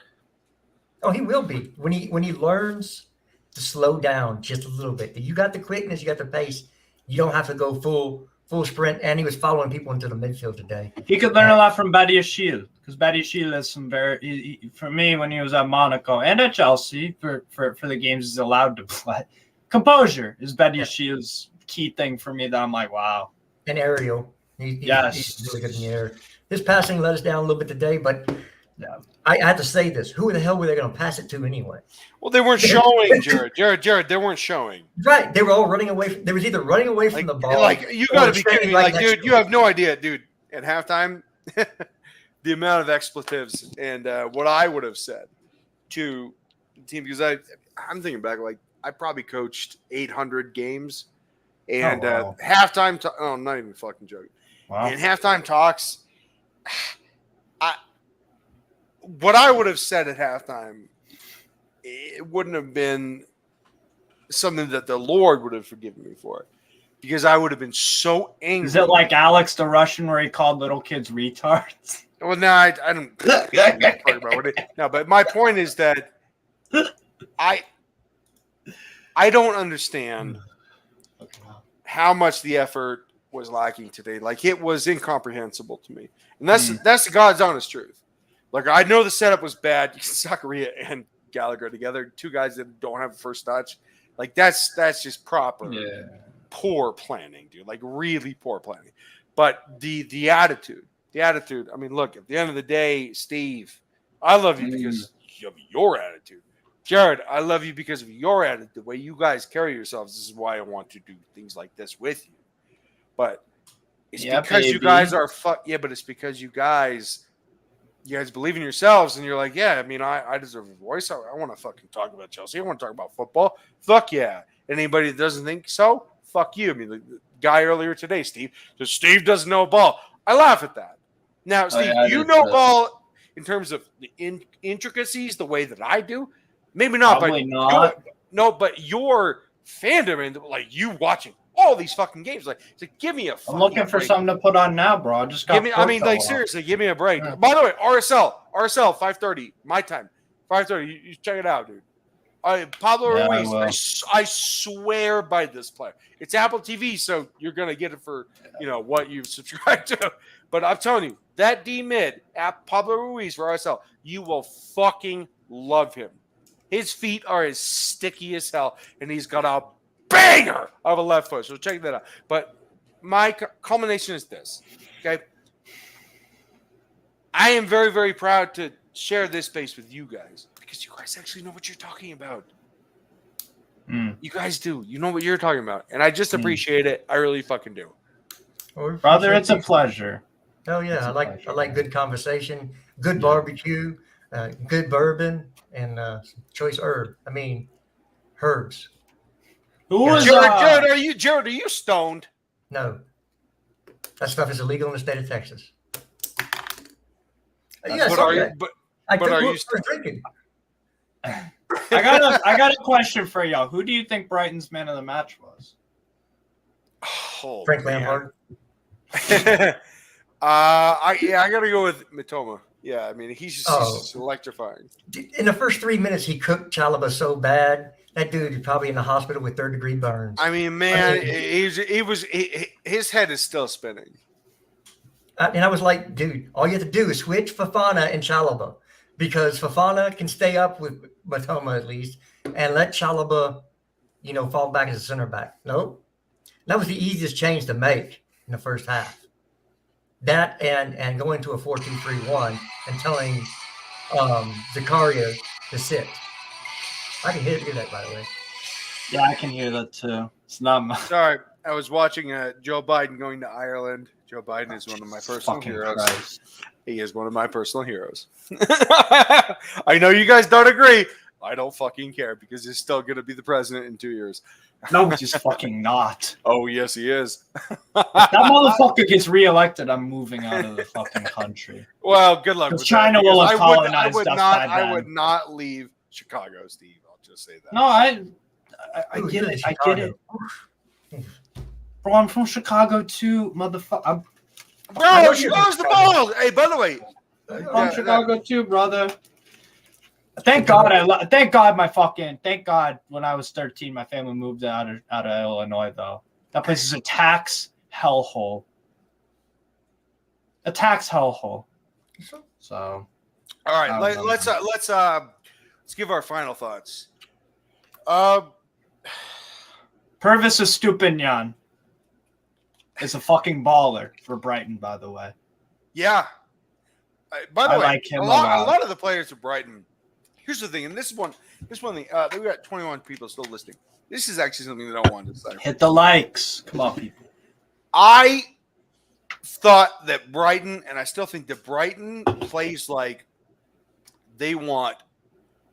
Oh, he will be. When he learns to slow down just a little bit. You got the quickness, you got the pace. You don't have to go full full sprint, and he was following people into the midfield today. He could learn a lot from Badiashile, because Badiashile has some very, for me, when he was at Monaco and at Chelsea, for the games he's allowed to play, composure is Badiashile's key thing for me that I'm like, wow. And aerial. He's really good in the air. His passing let us down a little bit today, but Yeah. I had to say this. Who the hell were they going to pass it to anyway? Well, they weren't showing, Jared. They weren't showing. Right. They were all running away. They was either running away from the ball. Like, you got to be kidding me. Right Like, dude, you have no idea, dude. At halftime, the amount of expletives and what I would have said to the team, because I'm thinking back, like, I probably coached 800 games. And halftime, I'm not even fucking joking. Wow. And halftime talks, what I would have said at halftime, it wouldn't have been something that the Lord would have forgiven me for, because I would have been so angry. Is it like Alex the Russian where he called little kids retards? Well, no, I don't talk about it. No, but my point is that I don't understand how much the effort was lacking today. Like, it was incomprehensible to me, and that's the God's honest truth. Like, I know the setup was bad. Zakaria and Gallagher together, two guys that don't have a first touch. Like, that's just proper poor planning, dude. Like, really poor planning. But the attitude. I mean, look, at the end of the day, Steve, I love you because of your attitude. Jared, I love you because of your attitude. The way you guys carry yourselves. This is why I want to do things like this with you. But it's because you guys are but it's because you guys believe in yourselves, and you're like, yeah, I mean, I deserve a voice. I want to fucking talk about Chelsea. I want to talk about football. Fuck yeah. Anybody that doesn't think so, fuck you. I mean, the guy earlier today, Steve doesn't know ball. I laugh at that. Now, Steve, you know ball in terms of the intricacies the way that I do. Maybe not. Probably not. But your fandom and like you watching all these fucking games, like give me a. I'm looking for something to put on now, bro. I just got. Seriously, give me a break. Yeah. By the way, RSL 5:30 my time, 5:30. You check it out, dude. Pablo Ruiz. I swear by this player. It's Apple TV, so you're gonna get it for what you've subscribed to. But I'm telling you, that D mid at Pablo Ruiz for RSL, you will fucking love him. His feet are as sticky as hell, and he's got a banger of a left foot. So check that out. But my culmination is this. Okay. I am very, very proud to share this space with you guys, because you guys actually know what you're talking about. You guys do. You know what you're talking about. And I just appreciate it. I really fucking do. Brother, it's a pleasure. Oh yeah. I like good conversation, good barbecue, good bourbon, and choice herb. I mean, herbs. Jared, are you stoned? No. That stuff is illegal in the state of Texas. But are you drinking? I got a question for y'all. Who do you think Brighton's man of the match was? Oh, Frank Lampard. I gotta go with Mitoma. Yeah, I mean he's just electrifying. In the first 3 minutes, he cooked Chalobah so bad. That dude is probably in the hospital with 3rd-degree burns. I mean, man, his head is still spinning. And I was like, dude, all you have to do is switch Fofana and Chalobah, because Fofana can stay up with Mitoma at least, and let Chalobah, fall back as a center back. Nope. That was the easiest change to make in the first half. That and going to a 4-2-3-1 and telling Zakaria to sit. I can hear that, by the way. Yeah, I can hear that too. It's not my. Sorry, I was watching Joe Biden going to Ireland. Joe Biden is one of my personal heroes. Christ. He is one of my personal heroes. I know you guys don't agree. I don't fucking care, because he's still going to be the president in 2 years. No, he's fucking not. Oh, yes, he is. If that motherfucker gets reelected, I'm moving out of the fucking country. Well, good luck with China that, will have colonized us by then. I would not leave Chicago, Steve. I'll just say that. No, I get it. I get it. Bro, I'm from Chicago too, motherfucker. Bro, Chicago's the balls. Hey, by the way. I'm from Chicago too, brother. Thank God thank God when I was 13, my family moved out of Illinois, though. That place is a tax, hellhole. A tax hellhole. So, all right, let's give our final thoughts. Purvis Estupinian is a fucking baller for Brighton, by the way. Yeah. By the way, like him a lot of the players of Brighton. Here's the thing, and this one thing. We got 21 people still listening. This is actually something that I wanted to say. Hit the likes. Come on, people. I thought that Brighton, and I still think that Brighton plays like they want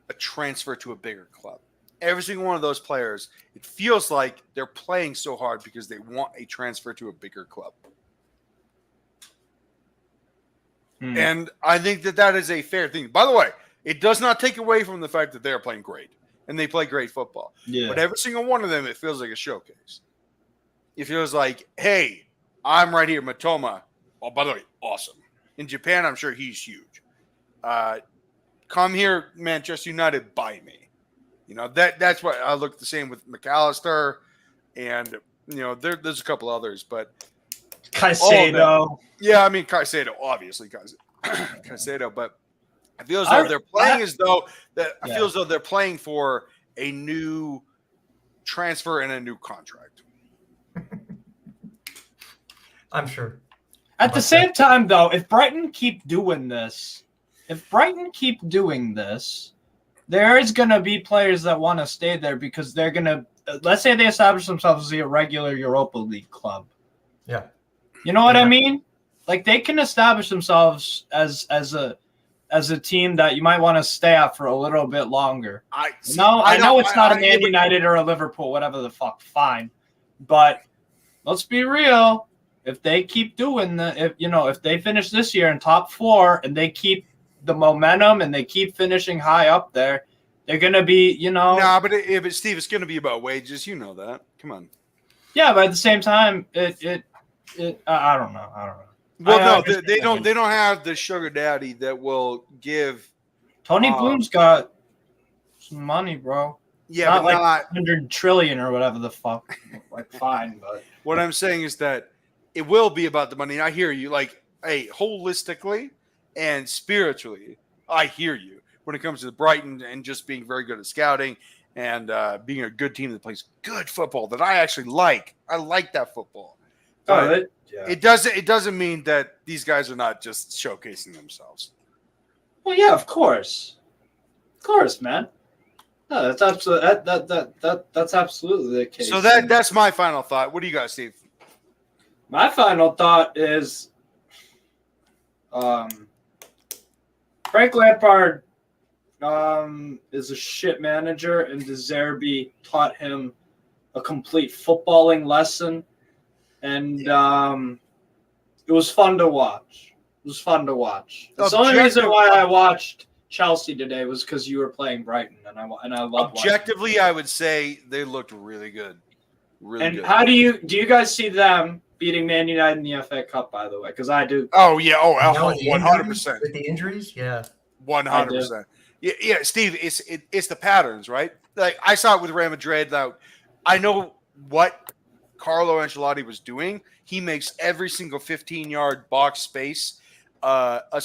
a transfer to a bigger club. Every single one of those players, it feels like they're playing so hard because they want a transfer to a bigger club. And I think that is a fair thing. By the way, it does not take away from the fact that they're playing great and they play great football. Yeah. But every single one of them, it feels like a showcase. It feels like, hey, I'm right here, Matoma. Oh, by the way, awesome. In Japan, I'm sure he's huge. Come here, Manchester United, buy me. You know, that's what I look the same with McAllister, and there's a couple others, but Caicedo. Yeah, I mean Caicedo, obviously Caicedo, but I feel as though they're playing as though they're playing for a new transfer and a new contract. I'm sure. At the same time, though, if Brighton keep doing this, there is going to be players that want to stay there because they're going to, let's say they establish themselves as a regular Europa League club. Yeah. You know what I mean? Like they can establish themselves as a team that you might want to stay at for a little bit longer. I know it's not a Man United or a Liverpool, whatever the fuck, fine. But let's be real. If they keep doing if they finish this year in top 4 and they keep the momentum and they keep finishing high up there, they're gonna be, Nah, but Steve, it's gonna be about wages. You know that. Come on. Yeah, but at the same time, I don't know. Well, they don't have the sugar daddy that will give. Tony Bloom's got some money, bro. Yeah, not but like not 100 trillion or whatever the fuck. Like, fine, but what I'm saying is that it will be about the money. And I hear you. Like, hey, holistically and spiritually, I hear you when it comes to Brighton and just being very good at scouting and being a good team that plays good football that I actually like. I like that football. It doesn't mean that these guys are not just showcasing themselves. Well, yeah, of course, man. No, that's absolutely that's absolutely the case. So that's my final thought. What do you guys, Steve? My final thought is, Frank Lampard is a shit manager, and De Zerbi taught him a complete footballing lesson, and it was fun to watch. That's the only reason why I watched Chelsea today was because you were playing Brighton, and I love objectively, I would say they looked really good. Really good. How do you guys see them beating Man United in the FA Cup, by the way? Because I do. Oh, yeah. 100%. With the injuries, yeah. 100%. Yeah, Steve, it's the patterns, right? Like I saw it with Real Madrid. Now, I know what Carlo Ancelotti was doing. He makes every single 15-yard box space a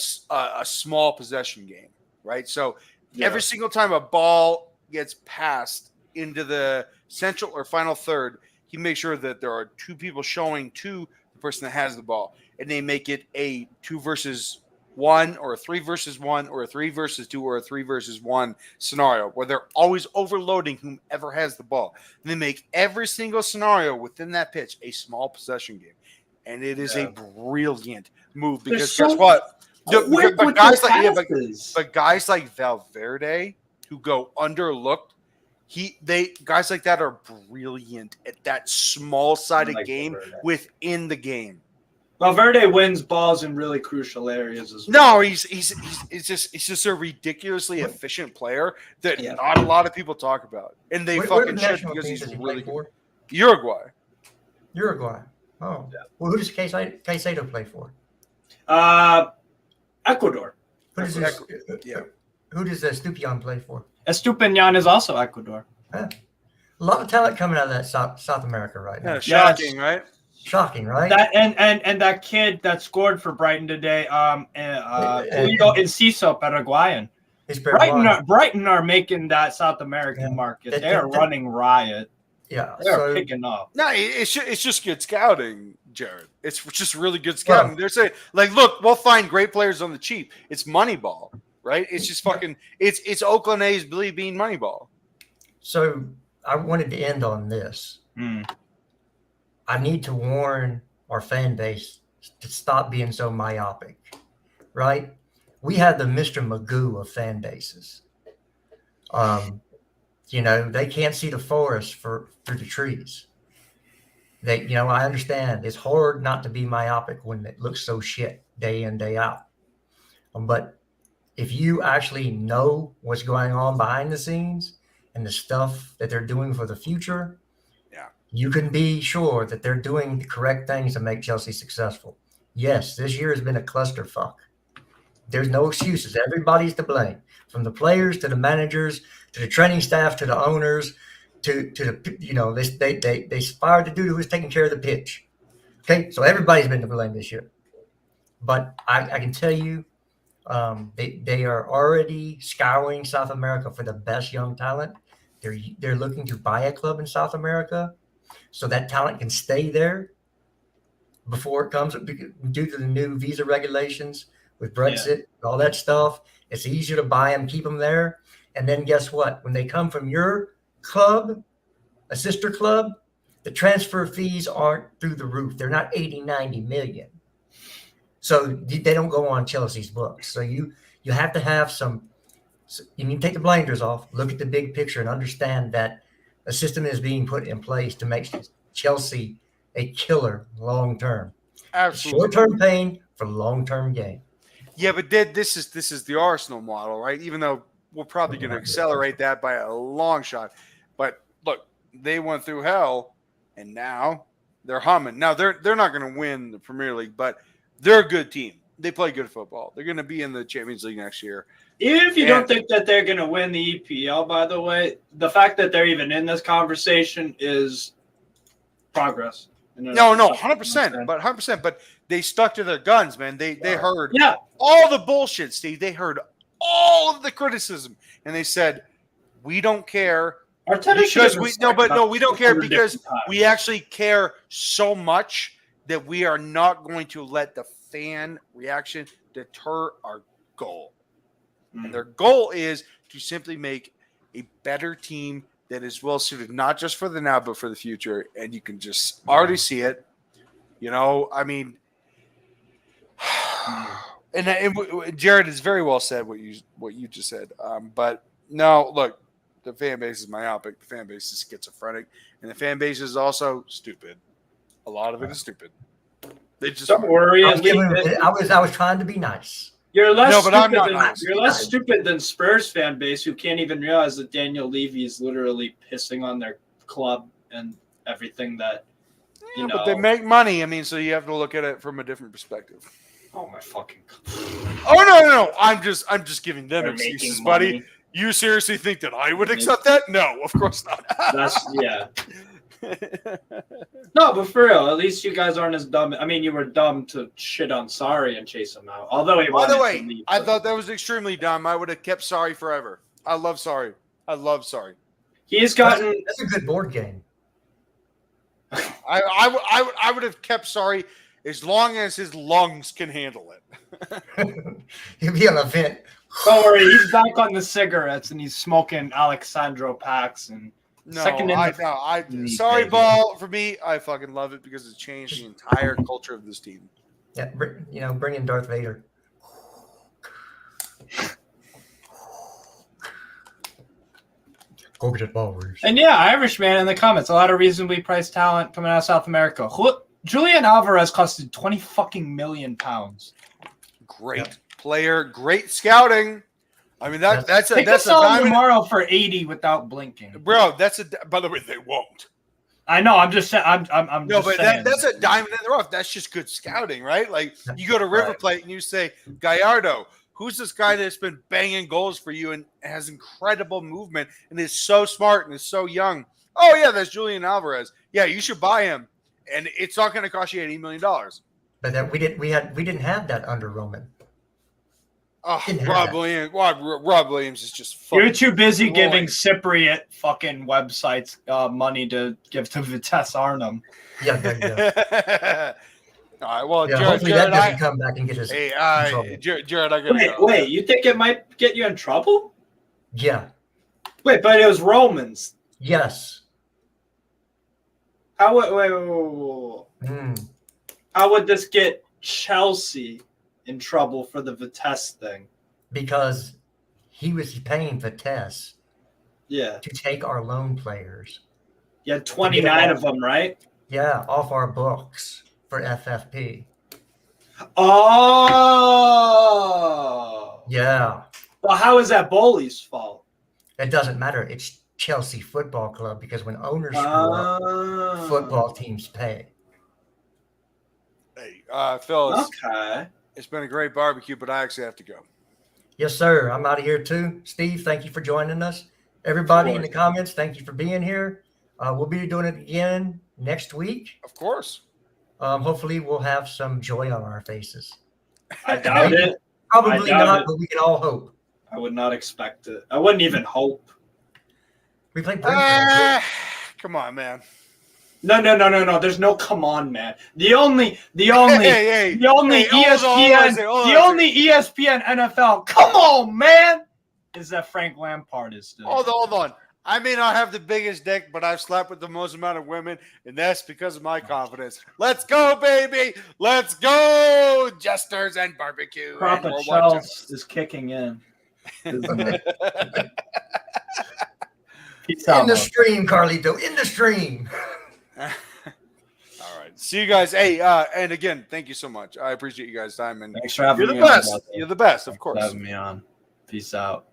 small possession game, right? So every single time a ball gets passed into the central or final third, he makes sure that there are two people showing to the person that has the ball, and they make it a 2 versus 1 or a 3 versus 1 or a 3 versus 2 or a 3 versus 1 scenario where they're always overloading whomever has the ball. And they make every single scenario within that pitch a small possession game. And it is a brilliant move because guess what? But guys like Valverde who go underlooked, guys like that are brilliant at that small-sided game within the game. Valverde wins balls in really crucial areas as well. No, he's just a ridiculously efficient player that not a lot of people talk about, and they fucking should because he's really good. Uruguay. Oh, well, who does Caicedo play for? Ecuador. Who does Estupiñán play for? Estupiñán is also Ecuador. A lot of talent coming out of that South America right now. Yeah, shocking, right? Shocking, right? That and that kid that scored for Brighton today, Carlito Enciso, Paraguayan. It's Paraguayan. Brighton are making that South American Yeah. market. They are running riot. Yeah. They are picking up. No, it's just good scouting, Jared. It's just really good scouting. They're saying, like, look, we'll find great players on the cheap. It's Moneyball, right? It's just fucking. It's Oakland A's Billy Bean Moneyball. So I wanted to end on this. I need to warn our fan base to stop being so myopic, right? We have the Mr. Magoo of fan bases. They can't see the forest through the trees. I understand it's hard not to be myopic when it looks so shit day in, day out. But if you actually know what's going on behind the scenes and the stuff that they're doing for the future, you can be sure that they're doing the correct things to make Chelsea successful. Yes, this year has been a clusterfuck. There's no excuses. Everybody's to blame, from the players to the managers to the training staff to the owners to the they fired the dude who was taking care of the pitch. Okay, so everybody's been to blame this year. But I can tell you, they are already scouring South America for the best young talent. They're looking to buy a club in South America, so that talent can stay there before it comes due to the new visa regulations with Brexit, all that stuff. It's easier to buy them, keep them there. And then guess what? When they come from your club, a sister club, the transfer fees aren't through the roof. They're not 80, 90 million. So they don't go on Chelsea's books. So you have to have you need to take the blinders off, look at the big picture and understand that a system is being put in place to make Chelsea a killer long-term. Absolutely. Short-term pain for long-term gain. Yeah, but this is the Arsenal model, right? Even though we're probably going to accelerate that by a long shot. But look, they went through hell, and now they're humming. Now they're not going to win the Premier League, but they're a good team. They play good football. They're going to be in the Champions League next year. Even if you don't think that they're going to win the EPL, by the way, the fact that they're even in this conversation is progress. No, 100%. But 100%. But they stuck to their guns, man. They heard all the bullshit, Steve. They heard all of the criticism, and they said, "We don't care." Because we don't care because we actually care so much that we are not going to let the fan reaction deter our goal. And their goal is to simply make a better team that is well suited, not just for the now, but for the future. And you can just already see it. I mean, and Jared has very well said what you just said. But no, look, the fan base is myopic. The fan base is schizophrenic, and the fan base is also stupid. A lot of it is stupid. They just don't worry. I was trying to be nice. You're less nice. stupid than Spurs fan base who can't even realize that Daniel Levy is literally pissing on their club and everything that But they make money. I mean, so you have to look at it from a different perspective. Oh my fucking! Oh no! I'm just giving them excuses, buddy. You seriously think that I would accept that? No, of course not. No, but for real, at least you guys aren't as dumb. I mean, you were dumb to shit on Sarri and chase him out. Although by the way, I thought that was extremely dumb. I would have kept Sarri forever. I love Sarri. He's gotten. That's a good board game. I would have kept Sarri as long as his lungs can handle it. He'll be on a vent. Don't worry, he's back on the cigarettes and he's smoking Alexandro packs and. Sorry, ball for me. I fucking love it because it's changed the entire culture of this team. Yeah, bring in Darth Vader. Go get ballers. And yeah, Irishman in the comments. A lot of reasonably priced talent coming out of South America. Julian Alvarez costed £20 million. Great player, great scouting. I mean that's a diamond tomorrow for 80 without blinking, bro. By the way, they won't. I know. I'm just saying. I'm no, just but saying. That's a diamond in the rough. That's just good scouting, right? Like you go to River Plate and you say Gallardo, who's this guy that's been banging goals for you and has incredible movement and is so smart and is so young. Oh yeah, that's Julian Alvarez. Yeah, you should buy him. and it's not going to cost you $80 million. But that we didn't have that under Roman. Oh, Didn't have Rob that. Williams. Rob Williams is just fucking You're too busy glowing. giving Cypriot fucking websites money to give to Vitesse Arnhem. Yeah. All right. Well, Yeah, Jared, hopefully that doesn't come back and get us hey, in trouble. Jared, I gotta go. Wait, you think it might get you in trouble? Yeah. Wait, but it was Romans. Yes. Wait. Mm. How would this get Chelsea in trouble for the Vitesse thing? Because he was paying Vitesse Yeah. to take our loan players. You had 29 of them, right? Yeah, off our books for FFP. Oh. Yeah. Well, how is that Bowley's fault? It doesn't matter. It's Chelsea Football Club because when owners screw up, football teams pay. Hey, fellas, Okay. it's been a great barbecue, but I actually have to go. Yes, sir. I'm out of here too. Steve, thank you for joining us. Everybody in the comments, thank you for being here. We'll be doing it again next week. Of course. Hopefully, we'll have some joy on our faces. I doubt it. Probably I doubt not, it. but we can all hope. I would not expect it. I wouldn't even hope. We play Brentford. Come on, man. No. There's no come on, man. The only Hey, ESPN, hold on, the only ESPN NFL. Come on, man. Is that Frank Lampard is still? Hold on. I may not have the biggest dick, but I've slept with the most amount of women, and that's because of my confidence. Let's go, baby. Let's go. Jesters and barbecue. Crop and of WorldWideChels. Chels is kicking in. Isn't it? Peace out, In the man. stream, Carlito. In the stream. All right. See you guys. Hey, and again, thank you so much. I appreciate you guys' time. And Thanks for having you're me the on, best. brother. You're the best, of Thanks for course. having me on. Peace out.